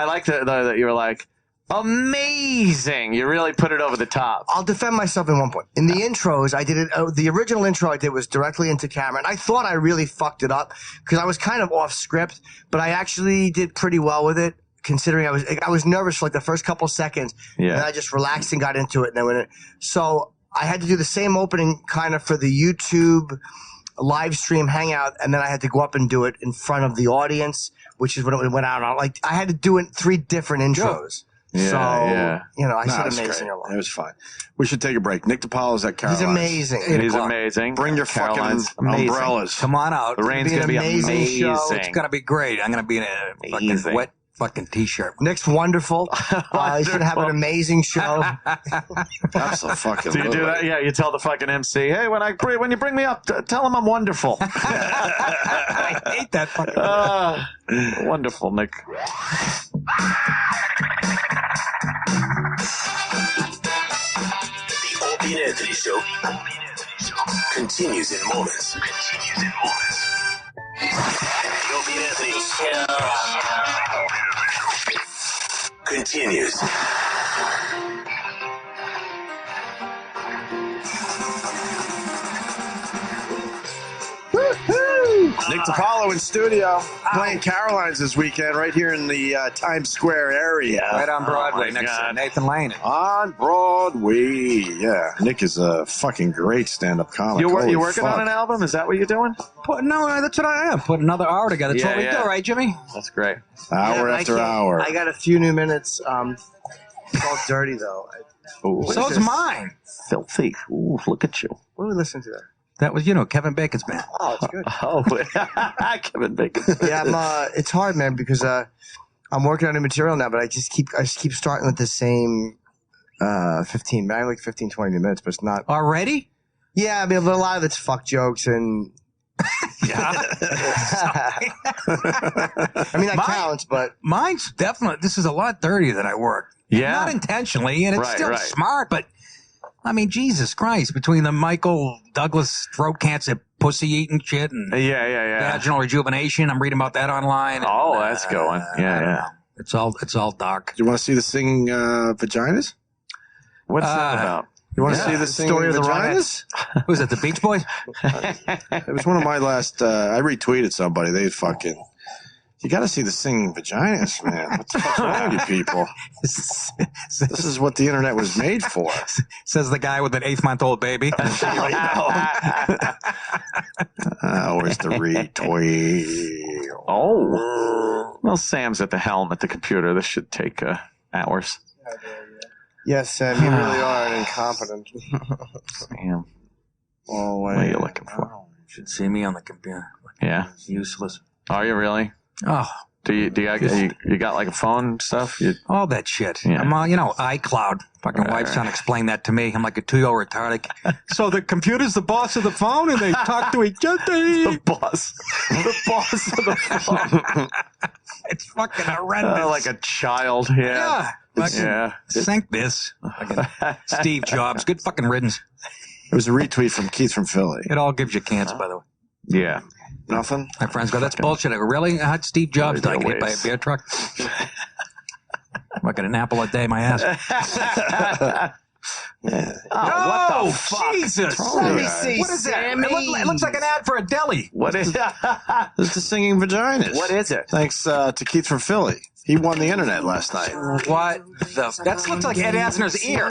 like that you were like, amazing. You really put it over the top. I'll defend myself in one point. In the intros, I did it. The original intro I did was directly into camera, and I thought I really fucked it up because I was kind of off script, but I actually did pretty well with it. Considering I was nervous for like the first couple seconds, and I just relaxed and got into it, and then went in. So I had to do the same opening kind of for the YouTube live stream hangout, and then I had to go up and do it in front of the audience, which is when it went out on. Like I had to do it 3 different intros. I said amazing a lot. It was fine. We should take a break. Nick DiPaolo's at Caroline's. He's amazing. He's amazing. Bring your Caroline's fucking umbrellas. Come on out. The rain's going to be amazing. show. It's going to be great. I'm going to be in a fucking wet fucking t-shirt. Nick's wonderful. He's going to have an amazing show. That's a fucking. Do you do that? Yeah, you tell the fucking MC, hey, when you bring me up, tell him I'm wonderful. I hate that fucking. Wonderful, Nick. The Opie and Anthony Show continues in moments. The Opie and Anthony Show continues. Nick DiPaolo in studio playing Caroline's this weekend right here in the Times Square area. Right on Broadway next to Nathan Lane. On Broadway. Yeah. Nick is a fucking great stand-up comic. You Holy working fuck. on an album? Is that what you're doing? No, that's what I am. Put another hour together. That's what we do, right, Jimmy? That's great. Hour after hour. I got a few new minutes. It's all dirty, though. Ooh, So it's mine. filthy. Ooh, look at you. What are we listening to there? That was, Kevin Bacon's band. Oh, it's good. Oh, Kevin Bacon. Yeah, it's hard, man, because I'm working on new material now, but I just keep starting with the same 15 20 new minutes, but it's not Already? Yeah, I mean, a lot of it's fuck jokes and I mean that counts, but Mine's definitely, this is a lot dirtier than I work. Yeah. Not intentionally, and it's still smart, but I mean, Jesus Christ, between the Michael Douglas throat cancer, pussy eating shit, and Yeah. vaginal rejuvenation. I'm reading about that online. Oh, that's going. Yeah. It's all dark. Do you want to see the singing vaginas? What's that about? You want to see the singing Story of the vaginas? Was it the Beach Boys? It was one of my last. I retweeted somebody. They fucking. You got to see the singing vaginas, man. What the fuck's wrong with you people? This is what the internet was made for. Says the guy with an 8-month-old baby. Where's the retweet? Oh. Well, Sam's at the helm at the computer. This should take hours. Yes, Sam, you really are incompetent. Sam. Oh, What are you looking for? Should see me on the computer. Yeah. Useless. Are you really? Oh, Do you got like a phone and stuff? all that shit. Yeah. I'm iCloud. Fucking wife's trying to explain that to me. I'm like a 2-year-old retarded. So the computer's the boss of the phone, and they talk to each other. The boss of the phone. It's fucking horrendous. Like a child. Yeah. Fucking Yeah. Sink this. Fucking Steve Jobs. Good fucking riddance. It was a retweet from Keith from Philly. It all gives you cancer, by the way. Yeah. Nothing? My friends go, that's bullshit. I go, really? How'd Steve Jobs die? Get hit by a beer truck? Fucking an apple a day, my ass. What the fuck? Jesus. Let me see, What is that? Sammy. It looks like an ad for a deli. What is It's the singing vaginas. What is it? Thanks to Keith from Philly. He won the internet last night. What the? That looks like Ed Asner's ear.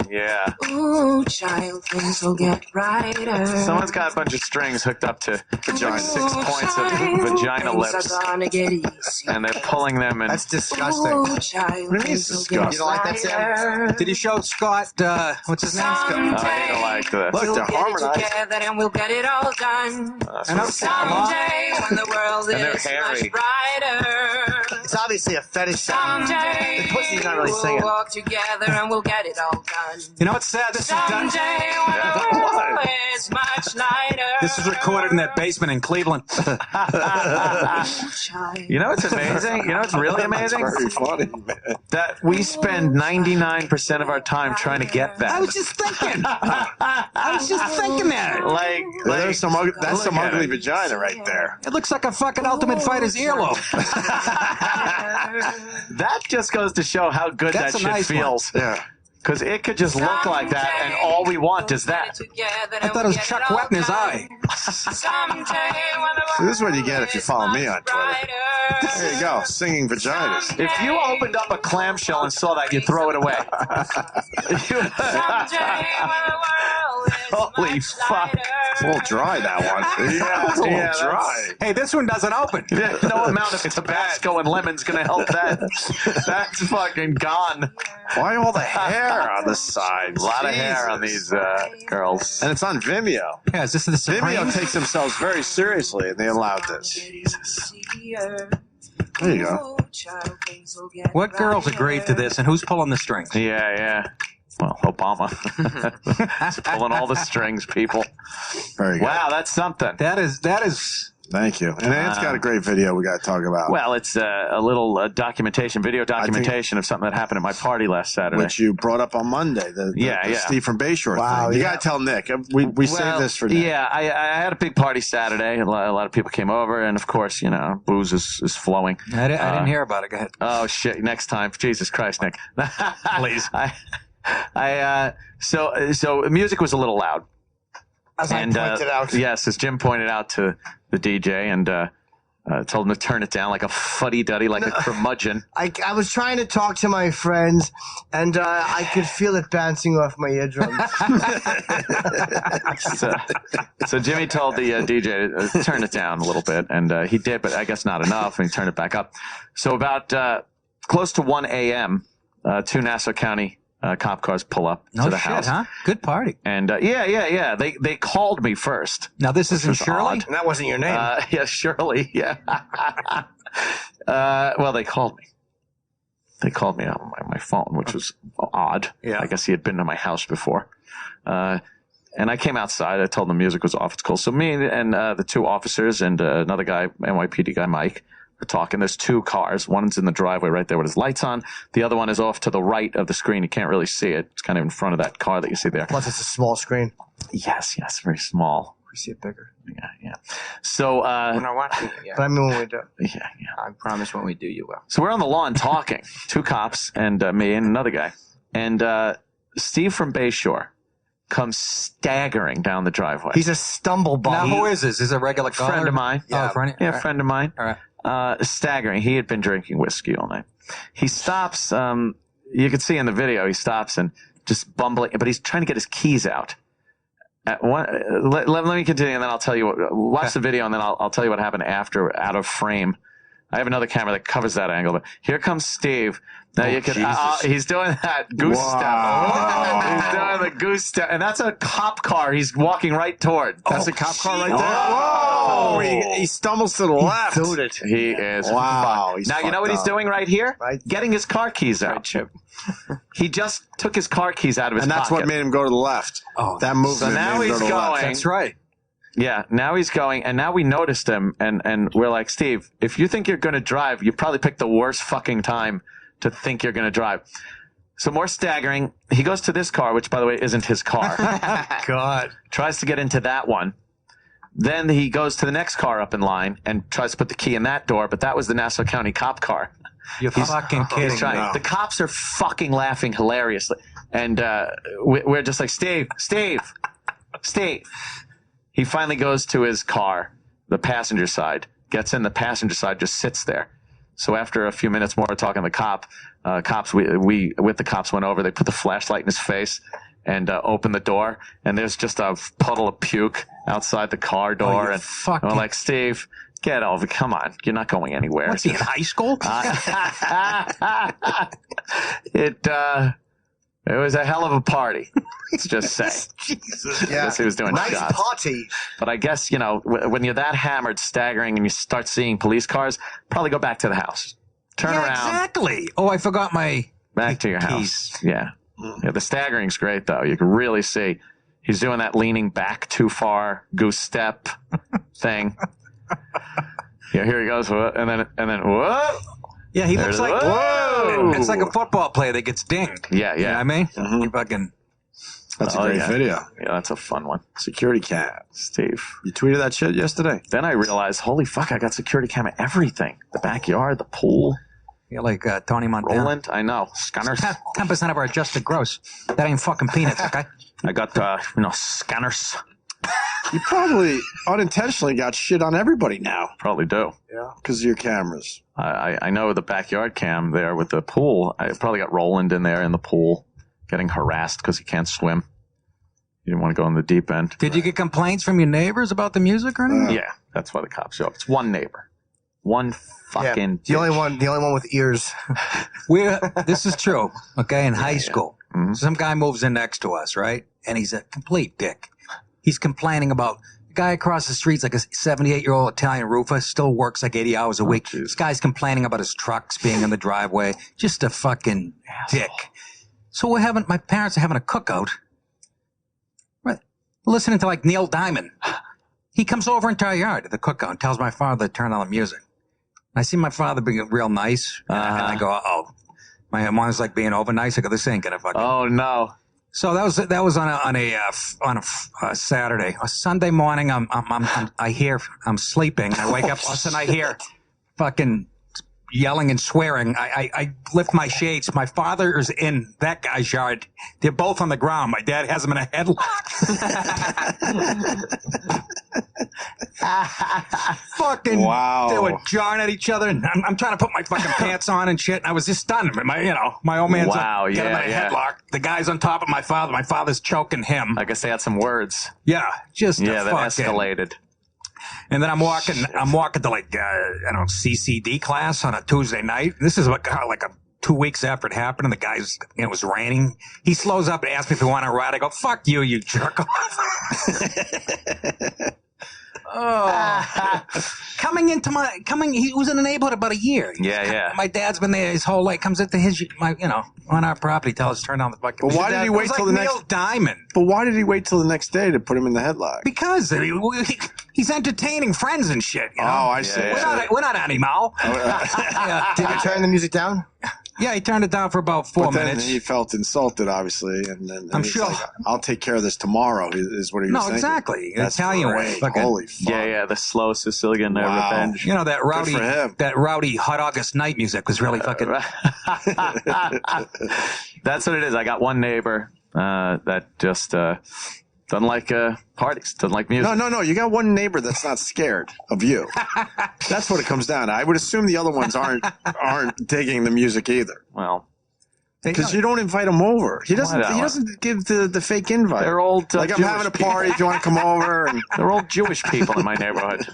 Yeah. Ooh, child, things will get brighter. Someone's got a bunch of strings hooked up to like 6 points of vagina lips, and they're pulling them and. That's disgusting. Ooh, child, What do you mean it's disgusting? You don't like that, Sam? Did you show Scott, what's his name? I don't like this. Look, they're harmonized. Together and we'll get it all done. And I'm Someday when the world And they're is hairy. much brighter. It's obviously a fetish sound. Someday The pussy's not really we'll singing. walk together and we'll get it all done. You know what's sad? This is done. Someday when the world is much lighter. This was recorded in that basement in Cleveland. You know what's amazing? You know what's really amazing? Very funny, man. That we spend 99% of our time trying to get that. I was just thinking. that. There's some ugly, that's some look at ugly it. vagina right there. It looks like a fucking Ultimate Fighter's earlobe. That just goes to show how good That's that a shit nice one. feels. Yeah. Because it could just look like that, and all we want is that. I thought it was Chuck Wepner's eye. See, this is what you get if you follow me on Twitter. There you go, singing vaginas. If you opened up a clamshell and saw that, you'd throw it away. Holy fuck. It's a little dry, that one. Yeah, It's a little that's- dry. Hey, this one doesn't open. No amount of Tabasco and lemon's going to help that. That's fucking gone. Why all the hair on the sides? A lot of hair on these girls. And it's on Vimeo. Yeah, is this the Vimeo Supreme? takes themselves very seriously, and they allowed this. Jesus. There you go. What girls agreed to this, and who's pulling the strings? Yeah. Well, Obama. He's pulling all the strings, people. Very good. Wow, that's something. That is. Thank you. And Ant's got a great video we got to talk about. Well, it's a little video documentation of something that happened at my party last Saturday. Which you brought up on Monday, the Steve from Bayshore Wow, thing. You yeah. got to tell Nick. We saved this for Nick. Yeah, I had a big party Saturday. A lot of people came over, and of course, booze is flowing. I didn't hear about it. Go ahead. Oh shit! Next time, Jesus Christ, Nick. Please. So music was a little loud. As I pointed out. Yes, as Jim pointed out to the DJ, and told him to turn it down like a fuddy-duddy, like a curmudgeon. I was trying to talk to my friends, and I could feel it bouncing off my eardrums. So Jimmy told the DJ to turn it down a little bit, and he did, but I guess not enough, and he turned it back up. So about close to 1 a.m., 2 Nassau County cop cars pull up to the house. Huh? Good party. And yeah. They called me first. Now this is in Shirley. And that wasn't your name. Yeah, Shirley. Yeah. Well, they called me. They called me on my phone, which was odd. Yeah. I guess he had been to my house before. And I came outside. I told them the music was off. It's cool. So me and the 2 officers and another guy, NYPD guy, Mike, We're talking, there's 2 cars. One's in the driveway right there with his lights on. The other one is off to the right of the screen. You can't really see it. It's kind of in front of that car that you see there. Plus, it's a small screen. Yes, very small. We see it bigger. Yeah. So, We're not watching it yet. But I mean, when we do. yeah. I promise when we do, you will. So we're on the lawn talking. 2 cops and me and another guy. And Steve from Bayshore comes staggering down the driveway. He's a stumble bum. Now, who is this? Is it a regular caller? Friend of mine. Yeah, Friend of mine. All right. Staggering. He had been drinking whiskey all night. He stops. You can see in the video, he stops and just bumbling, but he's trying to get his keys out. Let me continue, and then I'll tell you. Watch the video, and then I'll tell you what happened after, out of frame. I have another camera that covers that angle. But here comes Steve. Now you can. He's doing that goose step. He's doing the goose step, and that's a cop car. He's walking right toward. That's a cop car right there. Whoa! He stumbles to the left. He is. Wow. Now you know what he's doing right here? Right. Getting his car keys out. Chip. He just took his car keys out of his And that's pocket. what made him go to the left. Oh. That movement So now made him he's go to the left. going. That's right. Yeah, now he's going, and now we noticed him, and we're like, Steve, if you think you're going to drive, you probably picked the worst fucking time to think you're going to drive. So more staggering. He goes to this car, which, by the way, isn't his car. God. Tries to get into that one. Then he goes to the next car up in line and tries to put the key in that door, but that was the Nassau County cop car. You're fucking kidding He's trying. me. The cops are fucking laughing hilariously. And we're just like, Steve. He finally goes to his car, the passenger side, gets in the passenger side, just sits there. So after a few minutes more talking to the cops, we with the cops went over, they put the flashlight in his face and opened the door, and there's just a puddle of puke outside the car door. And we're like, Steve, get over. Come on. You're not going anywhere. What's he, in high school? It was a hell of a party. Let's just say. Jesus. I guess he was doing Nice shots. party. But I guess, when you're that hammered, staggering, and you start seeing police cars, probably go back to the house. Turn around. Exactly. Oh, I forgot my Back to your house. Yeah. Yeah. The staggering's great, though. You can really see he's doing that leaning back too far, goose step thing. Yeah, here he goes. And then, whoa. Yeah, he looks There's- like Whoa. it's like a football player that gets dinged. Yeah, You know what I mean? Mm-hmm. You fucking That's a great video. Yeah, that's a fun one. Security cam. Steve. You tweeted that shit yesterday. Then I realized, holy fuck, I got security camera everything. The backyard, the pool. you're like Tony Montana. Roland, I know. Scanners. 10% of our adjusted gross. That ain't fucking peanuts, okay? I got, scanners. You probably unintentionally got shit on everybody now Probably do. because of your cameras. I know the backyard cam there with the pool. I probably got Roland in there in the pool getting harassed because he can't swim. He didn't want to go in the deep end. Did you get complaints from your neighbors about the music or anything? Yeah, that's why the cops show up. It's one neighbor. One fucking The only bitch. one with ears. This is true, okay? In high school, Mhm. some guy moves in next to us, right? And he's a complete dick. He's complaining about the guy across the street's like a 78-year-old Italian roofer, still works like 80 hours a week. geez. This guy's complaining about his trucks being in the driveway. Just a fucking dick. So my parents are having a cookout. Right. Listening to like Neil Diamond. He comes over into our yard at the cookout and tells my father to turn on the music. I see my father being real nice, and I go, "Uh-oh." My mom's like being over nice. I go, "This ain't gonna fucking." Oh, no. So that was on a Saturday. A Sunday morning, I'm sleeping. I wake up, all of a sudden I hear fucking yelling and swearing. I lift my shades. My father is in that guy's yard. They're both on the ground. My dad has them in a headlock. Fucking Wow. They were jarring at each other, and I'm trying to put my fucking pants on and shit. And I was just stunned. My old man's Wow, got him in a yeah. headlock. The guy's on top of my father. My father's choking him. I guess they had some words. Yeah, just Yeah, that fucking. escalated. And then I'm walking to like CCD class on a Tuesday night. This is like 2 weeks after it happened, and the guy's it was raining. He slows up and asks me if we want to ride. I go, "Fuck you, you jerk off." He was in the neighborhood about a year. Yeah. My dad's been there his whole life. Comes into on our property, tells us to turn down the fucking. But why did he wait till the next? Diamond. But why did he wait till the next day to put him in the headlock? Because he's entertaining friends and shit. You know? Oh, I see. We're not animal. Did you turn the music down? Yeah, he turned it down for about 4 minutes. He felt insulted, obviously, and then I'm he's sure. like, I'll take care of this tomorrow. Is what he was No, thinking. exactly. That's Italian way. great. Holy fuck. Yeah, the slow Sicilian Wow. revenge. You know that Good for him. rowdy Hot August Night music was really fucking. That's what it is. I got one neighbor that just doesn't like parties, doesn't like music. No. You got one neighbor that's not scared of you. That's what it comes down to. I would assume the other ones aren't digging the music either. Well, because you don't invite him over. He doesn't. He doesn't give the fake invite. They're old. Like I'm having a party. If you want to come over, and they're all Jewish people in my neighborhood.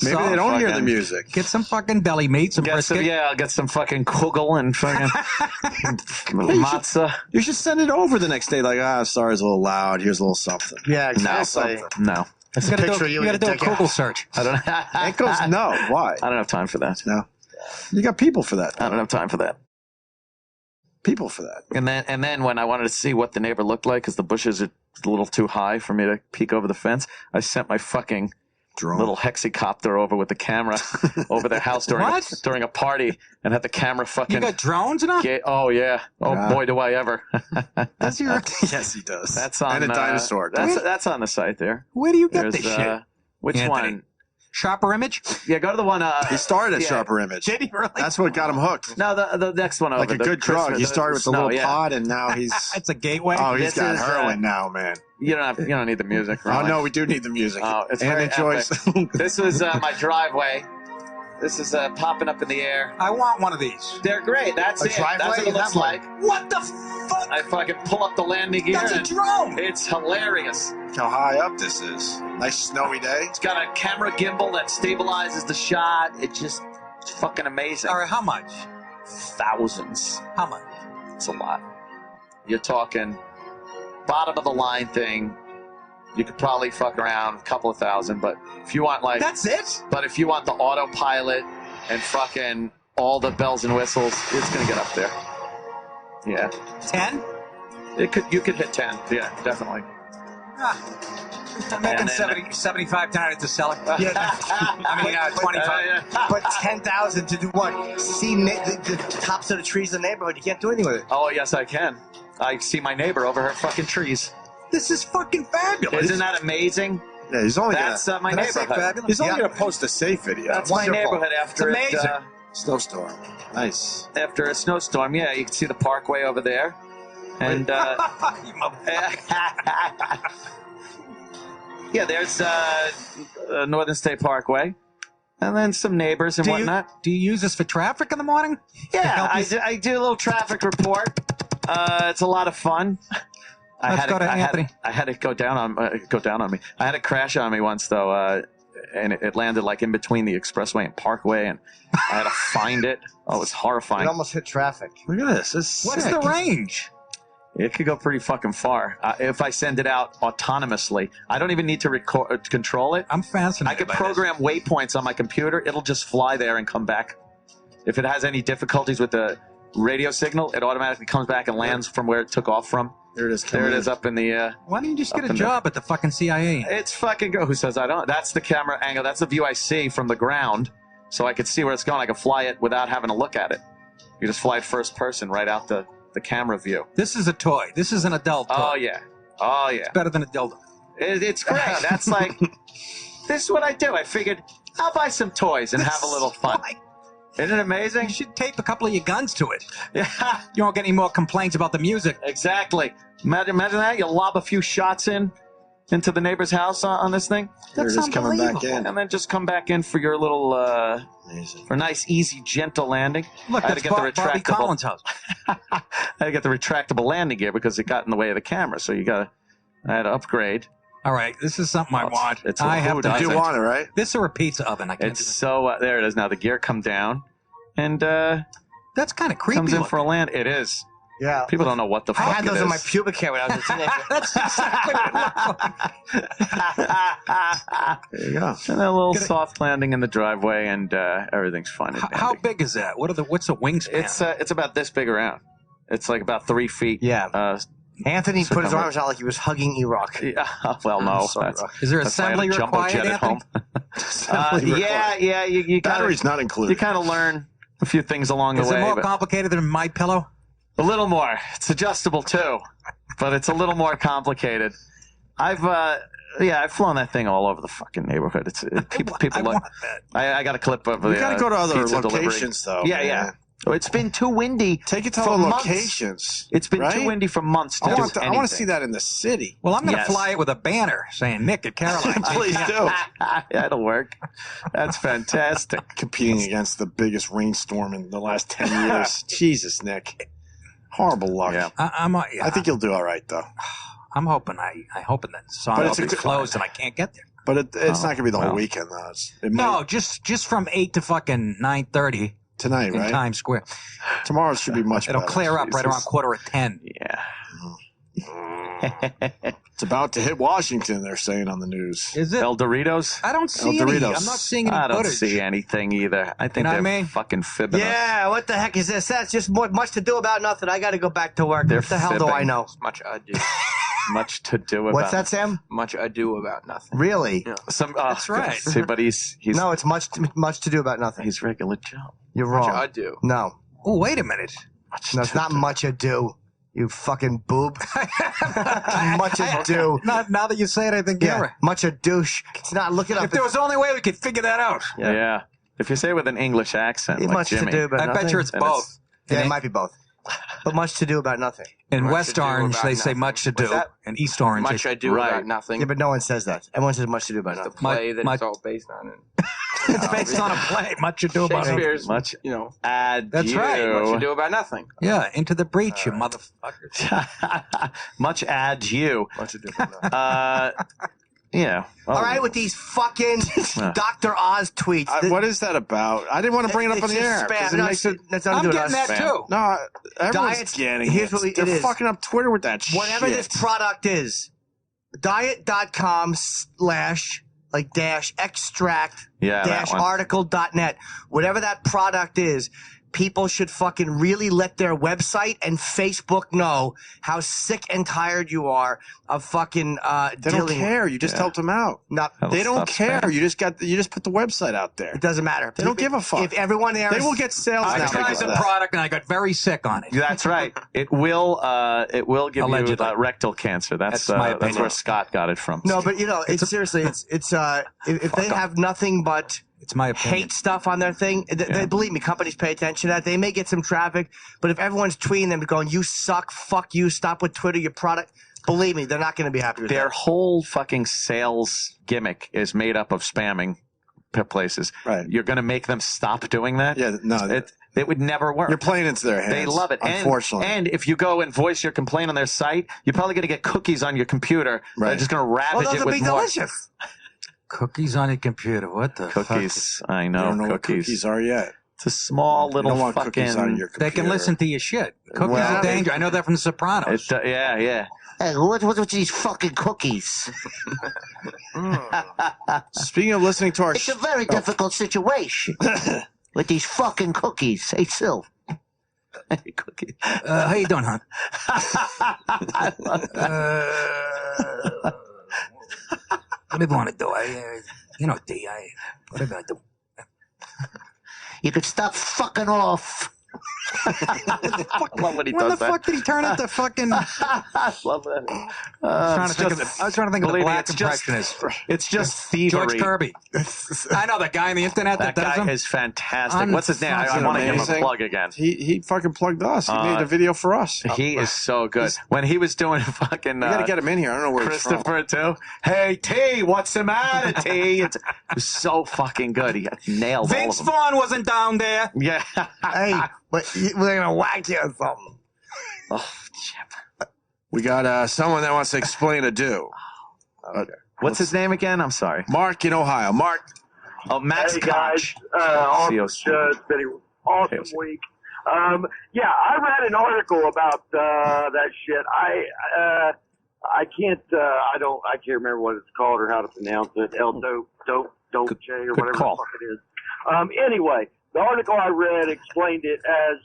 Maybe they don't hear the music. Get some fucking belly meat, some brisket. I'll get some fucking kugel and fucking matzah. You should send it over the next day. Like, sorry, it's a little loud. Here's a little something. Yeah, exactly. No. It's a picture of you. You got to do a Google search. I don't know. It goes no. Why? I don't have time for that. No. You got people for that. I don't have time for that. People for that. And then when I wanted to see what the neighbor looked like, because the bushes are a little too high for me to peek over the fence, I sent my fucking little hexacopter over with the camera over their house during a party and had the camera fucking. You got drones now? Oh yeah. Oh boy, do I ever. Does your Yes, he does. That's on and a dinosaur. That's on the site there. Where do you get There's, this shit? Which Anthony. one? Sharper Image? Yeah, go to the one. He started at Sharper Image. Did he really? That's what got him hooked. No, the next one over. Like a good drug. He started with the little pod, and now he's. It's a gateway. Oh, he's got heroin now, man. You don't need the music. Really. Oh no, we do need the music. Oh, it's and very enjoys. This was my driveway. This is popping up in the air. I want one of these. They're great. That's it. Driveway? That's what it looks like. What the fuck? I fucking pull up the landing gear. That's a and drone. It's hilarious. How high up this is. Nice snowy day. It's got a camera gimbal that stabilizes the shot. It's fucking amazing. All right, how much? Thousands. How much? It's a lot. You're talking bottom of the line thing. You could probably fuck around a couple of thousand, but if you want That's it? But if you want the autopilot and fucking all the bells and whistles, it's gonna get up there. Yeah. 10? You could hit 10. Yeah, definitely. I'm making 75 tonight to sell it. Yeah. I mean, 25. But 10,000 to do what? See the tops of the trees in the neighborhood. You can't do anything with it. Oh, yes, I can. I see my neighbor over her fucking trees. This is fucking fabulous. Isn't that amazing? Yeah, he's only That's my neighborhood. He's only gonna post a safe video. That's my neighborhood after It's amazing. Snowstorm. Nice. After a snowstorm. Yeah, you can see the parkway over there. And yeah, there's Northern State Parkway, and then some neighbors and whatnot. Do you use this for traffic in the morning? Yeah, I do a little traffic report. It's a lot of fun. I had it go down on me. I had it crash on me once though, and it landed like in between the expressway and Parkway, and I had to find it. Oh, it was horrifying. It almost hit traffic. Look at this. What's the range? It could go pretty fucking far if I send it out autonomously. I don't even need to control it. I'm fascinated. I could by program waypoints on my computer. It'll just fly there and come back. If it has any difficulties with the radio signal, it automatically comes back and lands from where it took off from. There it is. There it is up in the. Why don't you just get a job at the fucking CIA? It's fucking go. Who says I don't? That's the camera angle. That's the view I see from the ground, so I could see where it's going. I can fly it without having to look at it. You just fly it first person right out the camera view. This is a toy. This is an adult toy. Oh yeah. Oh yeah. It's better than a dildo. It's great. That's like, this is what I do. I figured I'll buy some toys and have a little fun. Isn't it amazing? You should tape a couple of your guns to it. Yeah. You won't get any more complaints about the music. Exactly. Imagine that. You lob a few shots into the neighbor's house on this thing. There it is coming back in. And then just come back in for your little, for a nice, easy, gentle landing. Look, that's Bobby Collins' house. I had to get the retractable landing gear because it got in the way of the camera. So I had to upgrade. All right, this is something I want. I have to. You want it, right? This or a pizza oven. I can't. It's so there it is. Now the gear come down, and that's kind of creepy. Comes in for a land. It is. Yeah. People don't know what the fuck I had those it in my is. pubic hair when I was a teenager. That's exactly what it looked like. There you go. And a little soft landing in the driveway, and everything's fine. and How dandy. big is that? What's the wingspan? It's about this big around. It's like about 3 feet. Yeah. Anthony put his come arms out like he was hugging E-Rock. Yeah, well, no. sorry, That's, Rock. Is there that's why I had assembly a jumbo required, jet at Anthony? home. Yeah. You gotta, Battery's not included. you kind of learn a few things along Is the it way. more but complicated than My Pillow? a little more. It's adjustable too, but it's a little more complicated. I've flown that thing all over the fucking neighborhood. People I look. want that. I got a clip of We the. got to go to other pizza delivery. locations, though. Yeah, man. yeah. Oh, it's been too windy. Take it to for other months. locations. It's been right? too windy for months. To I do want to anything. see that in the city. Well, I'm going to Yes. fly it with a banner saying Nick at Caroline's. Please do. That'll work. That's fantastic. Competing against the biggest rainstorm in the last 10 years. Jesus, Nick. Horrible luck. Yeah. I think you'll do all right, though. I'm hoping that But Sonic it's will a be good- closed and I can't get there. But it's not going to be the whole well. weekend, though. No, just from 8 to fucking 9:30 tonight, in right? Times Square. Tomorrow should be much It'll better. clear up right Jesus. around 9:45. Yeah. It's about to hit Washington, they're saying on the news. Is it? El Doritos? I don't see El any. Doritos. I'm not seeing any I don't footage. see anything either. I think know what they're I mean? fucking fibbing us. Yeah, what the heck is this? That's just much to do about nothing. I got to go back to work. They're What the hell do I fibbing. know? Much ado. Much to do about. What's that, Sam? Much ado about nothing. Really? Yeah. That's right. See, but he's No, it's much to do about nothing. he's regular Joe. You're Much wrong. ado. No. Oh, wait a minute. No, it's not much ado. You fucking boob. Much ado. Now that you say it, I think you're Yeah, right. much a douche. It's not. Look it up. If there was only way we could figure that out. Yeah. If you say it with an English accent, like much Jimmy. to do about I nothing. bet you it's And both. Yeah, it might be both. But much to do about nothing. In Much West ado Orange, about they say nothing. much to do. What's that? And East Orange, Much they, ado Right. about nothing. Yeah, but no one says that. Everyone says much to do about The nothing. play that my- it's all based on. it's based on a play. Much ado about nothing. Shakespeare's, Much you know, adieu. That's right. much ado about nothing. Yeah, into the breach, you motherfuckers. Much adieu. Much to do about nothing. Yeah. Oh. All right, with these fucking Dr. Oz tweets. What is that about? I didn't want to bring it up on It's the air. just 'cause spam. it No, makes it, that's I'm not getting that Spam. too. no, everyone's Diets- getting here's it. what it They're is. fucking up Twitter with that Whatever shit. this product is, diet.com/ like dash extract Yeah, that dash one. article.net. Whatever that product is, people should fucking really let their website and Facebook know how sick and tired you are of fucking They don't dealing. care. You just helped them out. Not, That'll They don't stop care. spam. You just put the website out there. it doesn't matter. They don't give a fuck. If everyone there They is- will get sales I now. tried because the of that. product and I got very sick on it. That's right. It will give Allegedly. you rectal cancer. That's That's my that's opinion. where Scott got it from. No, but you know, it's seriously, it's if they have nothing but It's my opinion. hate stuff on their thing, they believe me, companies pay attention to that. They may get some traffic, but if everyone's tweeting them going, "You suck, fuck you, stop with Twitter, your product," believe me, they're not going to be happy with Their that. whole fucking sales gimmick is made up of spamming places. Right. You're going to make them stop doing that? Yeah, no. It would never work. You're playing into their hands. They love it. Unfortunately. And if you go and voice your complaint on their site, you're probably going to get cookies on your computer. Right. They're just going to ravage Well, those it would with be more. delicious. Cookies on your computer. What the fuck? Cookies. I I know. don't know what cookies. cookies are yet. It's a small You little don't want fucking. cookies on your computer. They can listen to your shit. Cookies Well, are danger. I know that from The Sopranos. Yeah. Hey, what's these fucking cookies? Speaking of listening to our It's a very difficult situation with these fucking cookies. Hey, Sil. Cookies. How you doing, hon? What do you want to do? D, what am I do? You could stop fucking off. Love when he When the does that. fuck did he turn into fucking? I love that. I was trying to think of the Believe me, black it's just- impressionist. It's just thievery. George Kirby. I know that guy on the internet that, That does guy them. is fantastic. What's his name? I Unfucking want to give him a amazing. plug again. He fucking plugged us. He made a video for us. He is so good. When he was doing fucking We got to get him in here. I don't know where he's from. Christopher too. Hey T, what's the matter, T? It was so fucking good. He nailed Vince all of them. Vaughn wasn't down there. Yeah. Hey, but we're gonna whack you or something. Oh, Chip. We got someone that wants to explain a do. What's his name again? I'm sorry. Mark in Ohio. Mark. Oh, Max Hey guys, Koch. awesome CO. show. It's been an awesome Yes. week. Yeah, I read an article about that shit. I can't remember what it's called or how to pronounce it. Dope J or whatever the fuck it is. Anyway, the article I read explained it as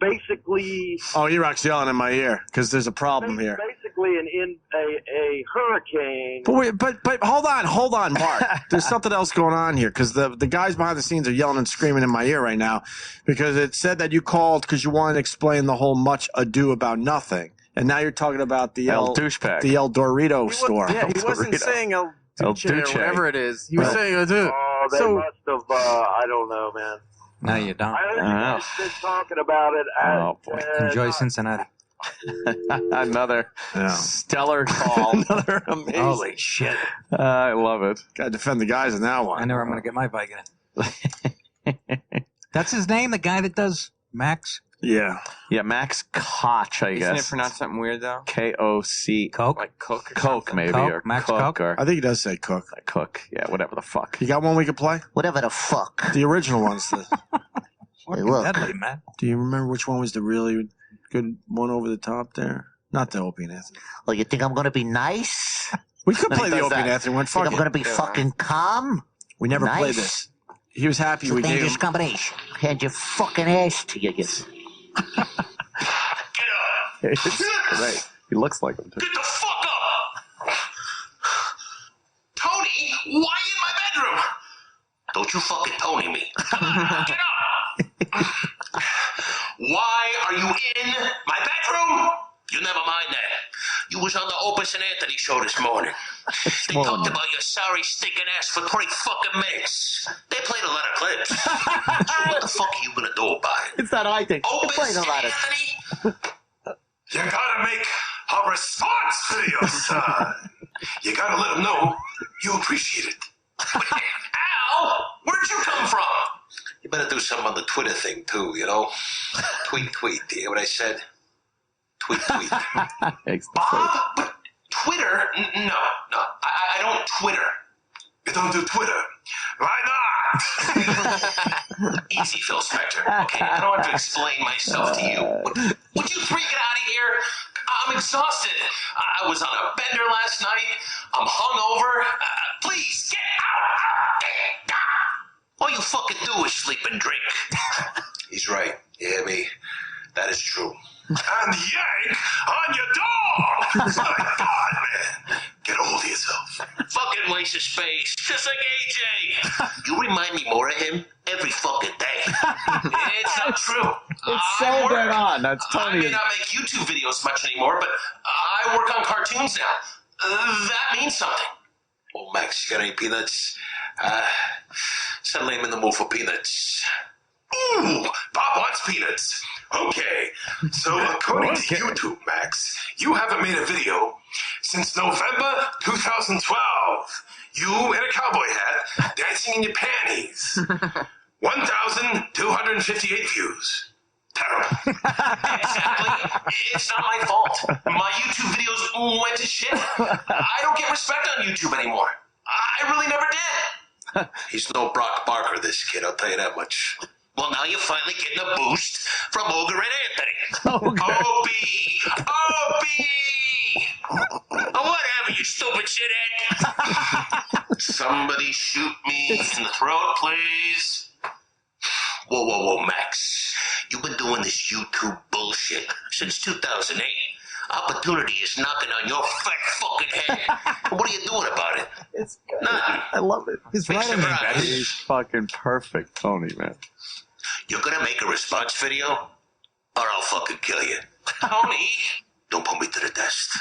basically. Oh, E-Rock's yelling in my ear because there's a problem here. Basically, a hurricane. But hold on, Mark. There's something else going on here because the guys behind the scenes are yelling and screaming in my ear right now because it said that you called because you wanted to explain the whole much ado about nothing, and now you're talking about the El douchebag, the El Dorito store. Yeah, he wasn't saying El Duce or whatever it is. He was saying ado. Oh, they must have. I don't know, man. No, you don't. I was just talking about it. Enjoy Cincinnati. Another stellar call. Another amazing. Holy shit. I love it. Got to defend the guys in that one. I know where I'm going to get my Vaginas. That's his name, the guy that does Max? Yeah. Yeah, Max Koch, I guess. Isn't it pronounced something weird, though? K-O-C. Coke? Like Coke or Coke, something? maybe. Coke? Or Max Cook. Coke? Or I think he does say Cook. Cook. Yeah, whatever the fuck. You got one we could play? Whatever the fuck. The original ones. Hey, look. Deadly, man. Do you remember which one was the really good one over the top there? Not the Opie and Anthony. Oh, you think I'm going to be nice? We could play He the does Opie and that. Anthony one. Think Fuck I'm going to be fucking calm? We never Nice. played this. He was happy It's a we gave dangerous him. combination. Hand your fucking ass to you. Right. He looks like him, too. Get the fuck up! Tony, why in my bedroom? Don't you fucking Tony me. Come on, get up! Why are you in my bedroom? You never mind that. You was on the Opie and Anthony show this morning. They talked about your sorry stinking ass for 20 fucking minutes. They played a lot of clips. So what the fuck are you gonna do about it? It's that I think. Opie and Anthony? You gotta make a response video, son. You gotta let them know you appreciate it. Al, where'd you come from? You better do something on the Twitter thing, too, you know? Tweet. Do you hear what I said? Tweet. Bob? But Twitter? No. I don't Twitter. You don't do Twitter. Why not? Easy, Phil Spector. Okay, I don't have to explain myself to you. Would you freak it out of here? I'm exhausted. I was on a bender last night. I'm hungover. Please, get out! All you fucking do is sleep and drink. He's right. You hear me? That is true. And yank on your dog! My God, man. Get a hold of yourself. Fucking waste of space. Just like AJ. You remind me more of him every fucking day. It's not true. It's so dead on. That's I Tony. may not make YouTube videos much anymore, but I work on cartoons now. That means something. Oh, Max, you got any peanuts? Suddenly I'm in the mood for peanuts. Ooh, Bob wants peanuts. Okay, so according to YouTube, Max, you haven't made a video since November 2012. You in a cowboy hat, dancing in your panties. 1,258 views. Terrible. Exactly. It's not my fault. My YouTube videos went to shit. I don't get respect on YouTube anymore. I really never did. He's no Brock Barker, this kid, I'll tell you that much. Well, now you're finally getting a boost from Ogre and Anthony. Opie! Whatever, you stupid shithead. Somebody shoot me in the throat, please. Whoa, Max. You've been doing this YouTube bullshit since 2008. Opportunity is knocking on your fat fucking head. What are you doing about it? It's good. Nothing. I love it. His Big writing ain't surprise. better. He's fucking perfect, Tony, man. You're gonna make a response video, or I'll fucking kill you. Tony, don't put me to the test.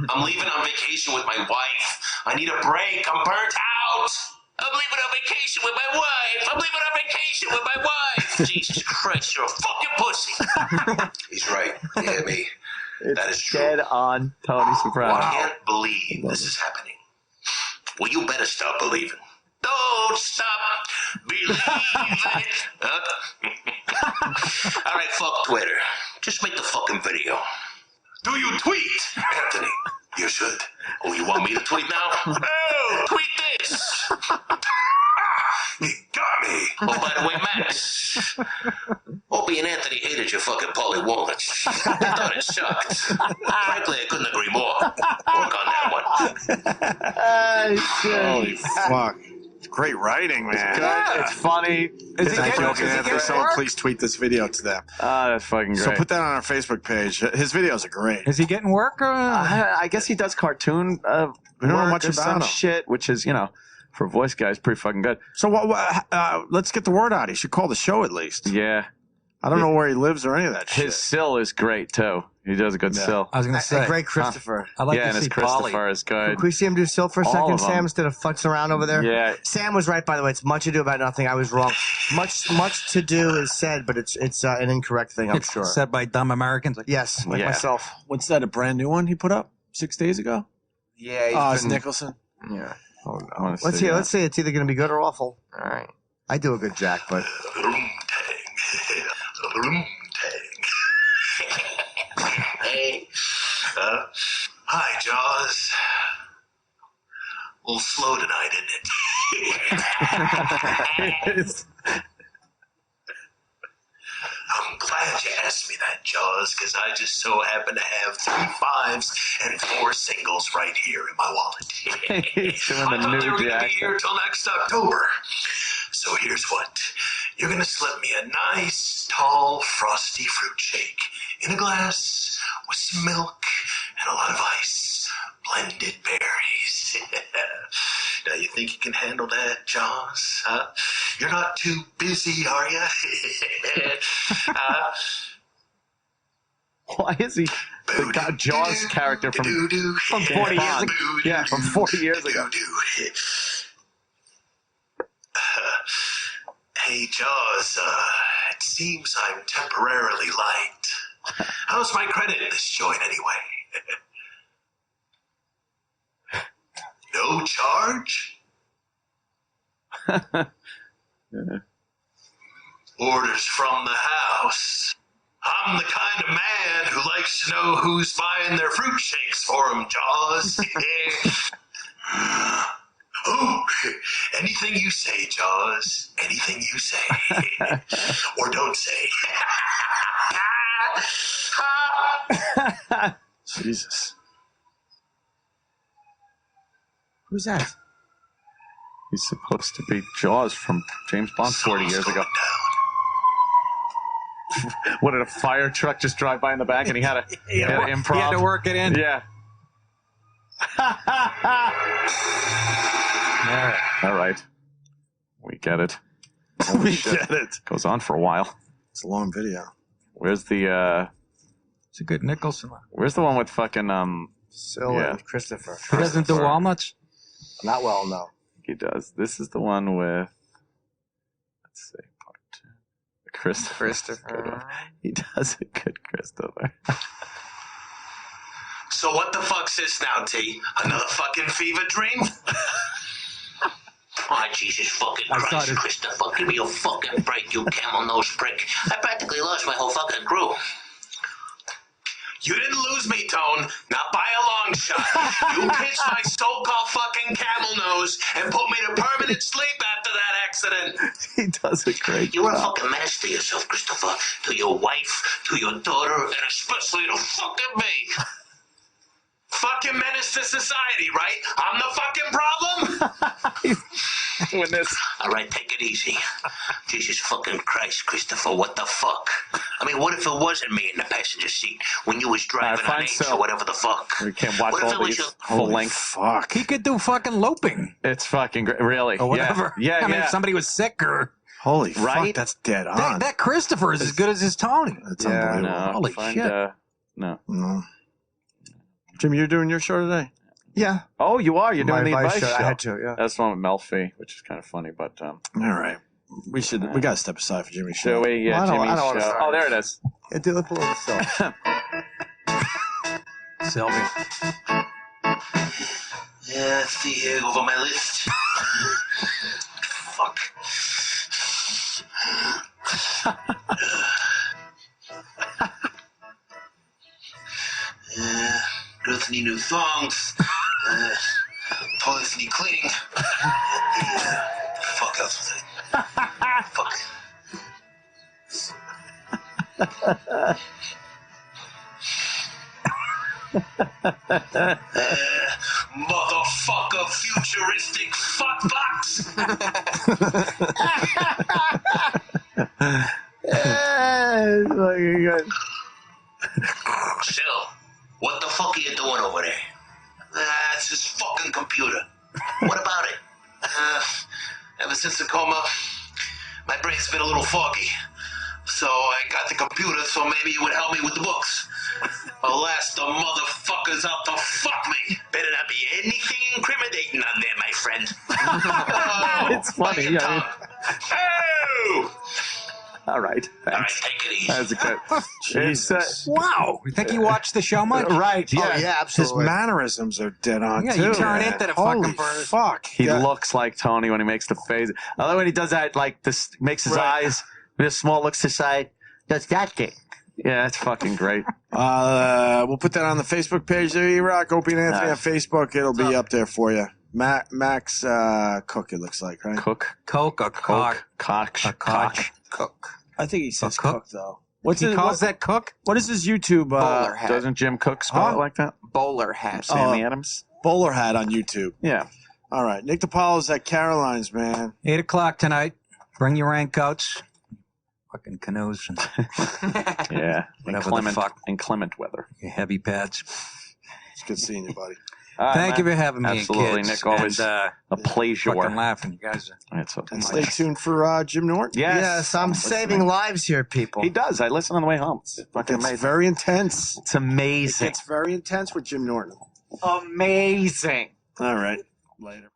I'm leaving on vacation with my wife. I need a break. I'm burnt out. I'm leaving on vacation with my wife. Jesus Christ, you're a fucking pussy. He's right. You hear me? That is true. Dead on Tony Soprano. I can't believe this is happening. Well, you better stop believing. Don't stop believing. All right, fuck Twitter. Just make the fucking video. Do you tweet, Anthony? You should. Oh, you want me to tweet now? Oh, tweet this. He got me. Oh, by the way, Max. Opie and Anthony hated your fucking Polly Walnuts. I thought it sucked. Frankly, I couldn't agree more. Work on that one. Holy fuck. It's great writing, man. It's funny. Thank you, Anthony. Someone please tweet this video to them. That's fucking great. So put that on our Facebook page. His videos are great. Is he getting work? I guess he does cartoon we don't know much about some him. shit, which is, for a voice guy, is pretty fucking good. So let's get the word out. He should call the show at least. Yeah. I don't know where he lives or any of that shit. His sill is great, too. He does a good sill. I was going to say. Great Christopher. I like and to his see Christopher Polly. is good. Can we see him do Sill for a All second, of them. Sam, instead of fucks around over there? Yeah. Sam was right, by the way. It's Much Ado About Nothing. I was wrong. Much to do is said, but it's an incorrect thing, I'm It's sure. said by dumb Americans. Yes, like Yeah. myself. What's that, a brand new one he put up 6 days ago? Yeah, It's Nicholson. Yeah. Oh, I wanna Let's see see. that. Let's see. It's either going to be good or awful. All right. I do a good Jack, but Hey. Hi, Jaws. A little slow tonight, isn't it? I'm glad you asked me that, Jaws, because I just so happen to have 3 5s and 4 singles right here in my wallet. He's doing I the thought new they were going to be Jack. here till next October. So here's what. You're going to slip me a nice, tall, frosty fruit shake in a glass with some milk and a lot of ice. Blended berries. Now, you think you can handle that, Jaws? Huh? You're not too busy, are you? Why is he the God Jaws character from 40 years ago? Yeah, from 40 years ago. Hey, Jaws, it seems I'm temporarily liked. How's my credit in this joint, anyway? No charge? Orders from the house. I'm the kind of man who likes to know who's buying their fruit shakes for him, Jaws. Oh, anything you say, Jaws. Anything you say. Or don't say. Jesus. who's that? He's supposed to be Jaws from James Bond 40 years ago. What, did a fire truck just drive by in the back and he had to improv? He had to work it in. Yeah. All right. We get it. We get it. Goes on for a while. It's a long video. Where's the It's a good Nicholson one. where's the one with fucking Sill and Christopher. He doesn't do walnuts? Not well, no. He does. This is the one with, let's see, part 2. Christopher. He does a good Christopher. So what the fuck's this now, T? Another fucking fever dream? Oh, Jesus fucking Christ, Christopher. Give me a fucking break, you camel nose prick. I practically lost my whole fucking crew. You didn't lose me, Tone. Not by a long shot. You pitched my so-called fucking camel nose and put me to permanent sleep after that accident. He does a great You were a job. fucking menace to yourself, Christopher. To your wife, to your daughter, and especially to fucking me. Fucking menace to society, right? I'm the fucking problem? Doing this. All right, take it easy. Jesus fucking Christ, Christopher, what the fuck? I mean, what if it wasn't me in the passenger seat when you was driving on H or whatever the fuck? We can't watch What if all it was these your- full length. Fuck. He could do fucking loping It's fucking great. Really? or whatever. Yeah, I mean, yeah. if somebody was sick or... Holy Right? fuck, that's dead on. That Christopher is as good as his Tony. That's Yeah, unbelievable. no, Holy find, shit. no. No. Jim, you're doing your show today? Yeah. Oh, you are? You're doing the advice advice show. I had to, yeah. That's the one with Melfi, which is kind of funny, but All right. We gotta step aside for Jimmy's show. should we? Yeah, Well, I Jimmy's don't wanna show. start Oh, there it is. Yeah, do it below the Sylvia. Yeah, let's see here, over my list. Fuck. Earthly new thongs. Polyphony cleaning. Fuck else was it? Fuck. Motherfucker, futuristic fuckbox. Still, what the fuck are you doing over there? That's his fucking computer. What about it? Ever since the coma, my brain's been a little foggy. So I got the computer so maybe it would help me with the books. Alas, the motherfucker's out to fuck me. Better not be anything incriminating on there, my friend. It's funny. Oh! All right. All right, take it easy. That's good. Jesus. Wow. You think you watched the show much? Right. Yeah. Oh, yeah, His absolutely. mannerisms are dead on, Yeah, too. you turn man. into the Holy fucking bird. fuck. He looks like Tony when he makes the face. I like when he does that, like this, makes his eyes with a small looks to the side. Does that thing? Yeah, that's fucking great. We'll put that on the Facebook page there, E-Rock. Opie and Anthony on Facebook. It'll be up there for you. Max Cook, it looks like, right? Cook. Coke or Koch? Koch. Cook. I think he says Cook? Cook, though. He calls that Cook? What is his YouTube? Bowler hat. Doesn't Jim Cook spell it like that? Bowler hat. Sammy Adams? Bowler Hat on YouTube. Yeah. All right. Nick DiPaolo's at Caroline's, man. 8 o'clock tonight. Bring your raincoats. Fucking canoes and Yeah. Whatever the fuck. Inclement weather. your heavy pads. It's good seeing you, buddy. All right, Thank you man. for having me, Absolutely, kids. Nick. Always and, a pleasure. fucking laughing. You guys are It's okay. And stay tuned for Jim Norton. Yes, I'm saving lives here, people. He does. I listen on the way home. It's fucking It's amazing. very intense. It's amazing. It's very intense with Jim Norton. Amazing. All right. Later.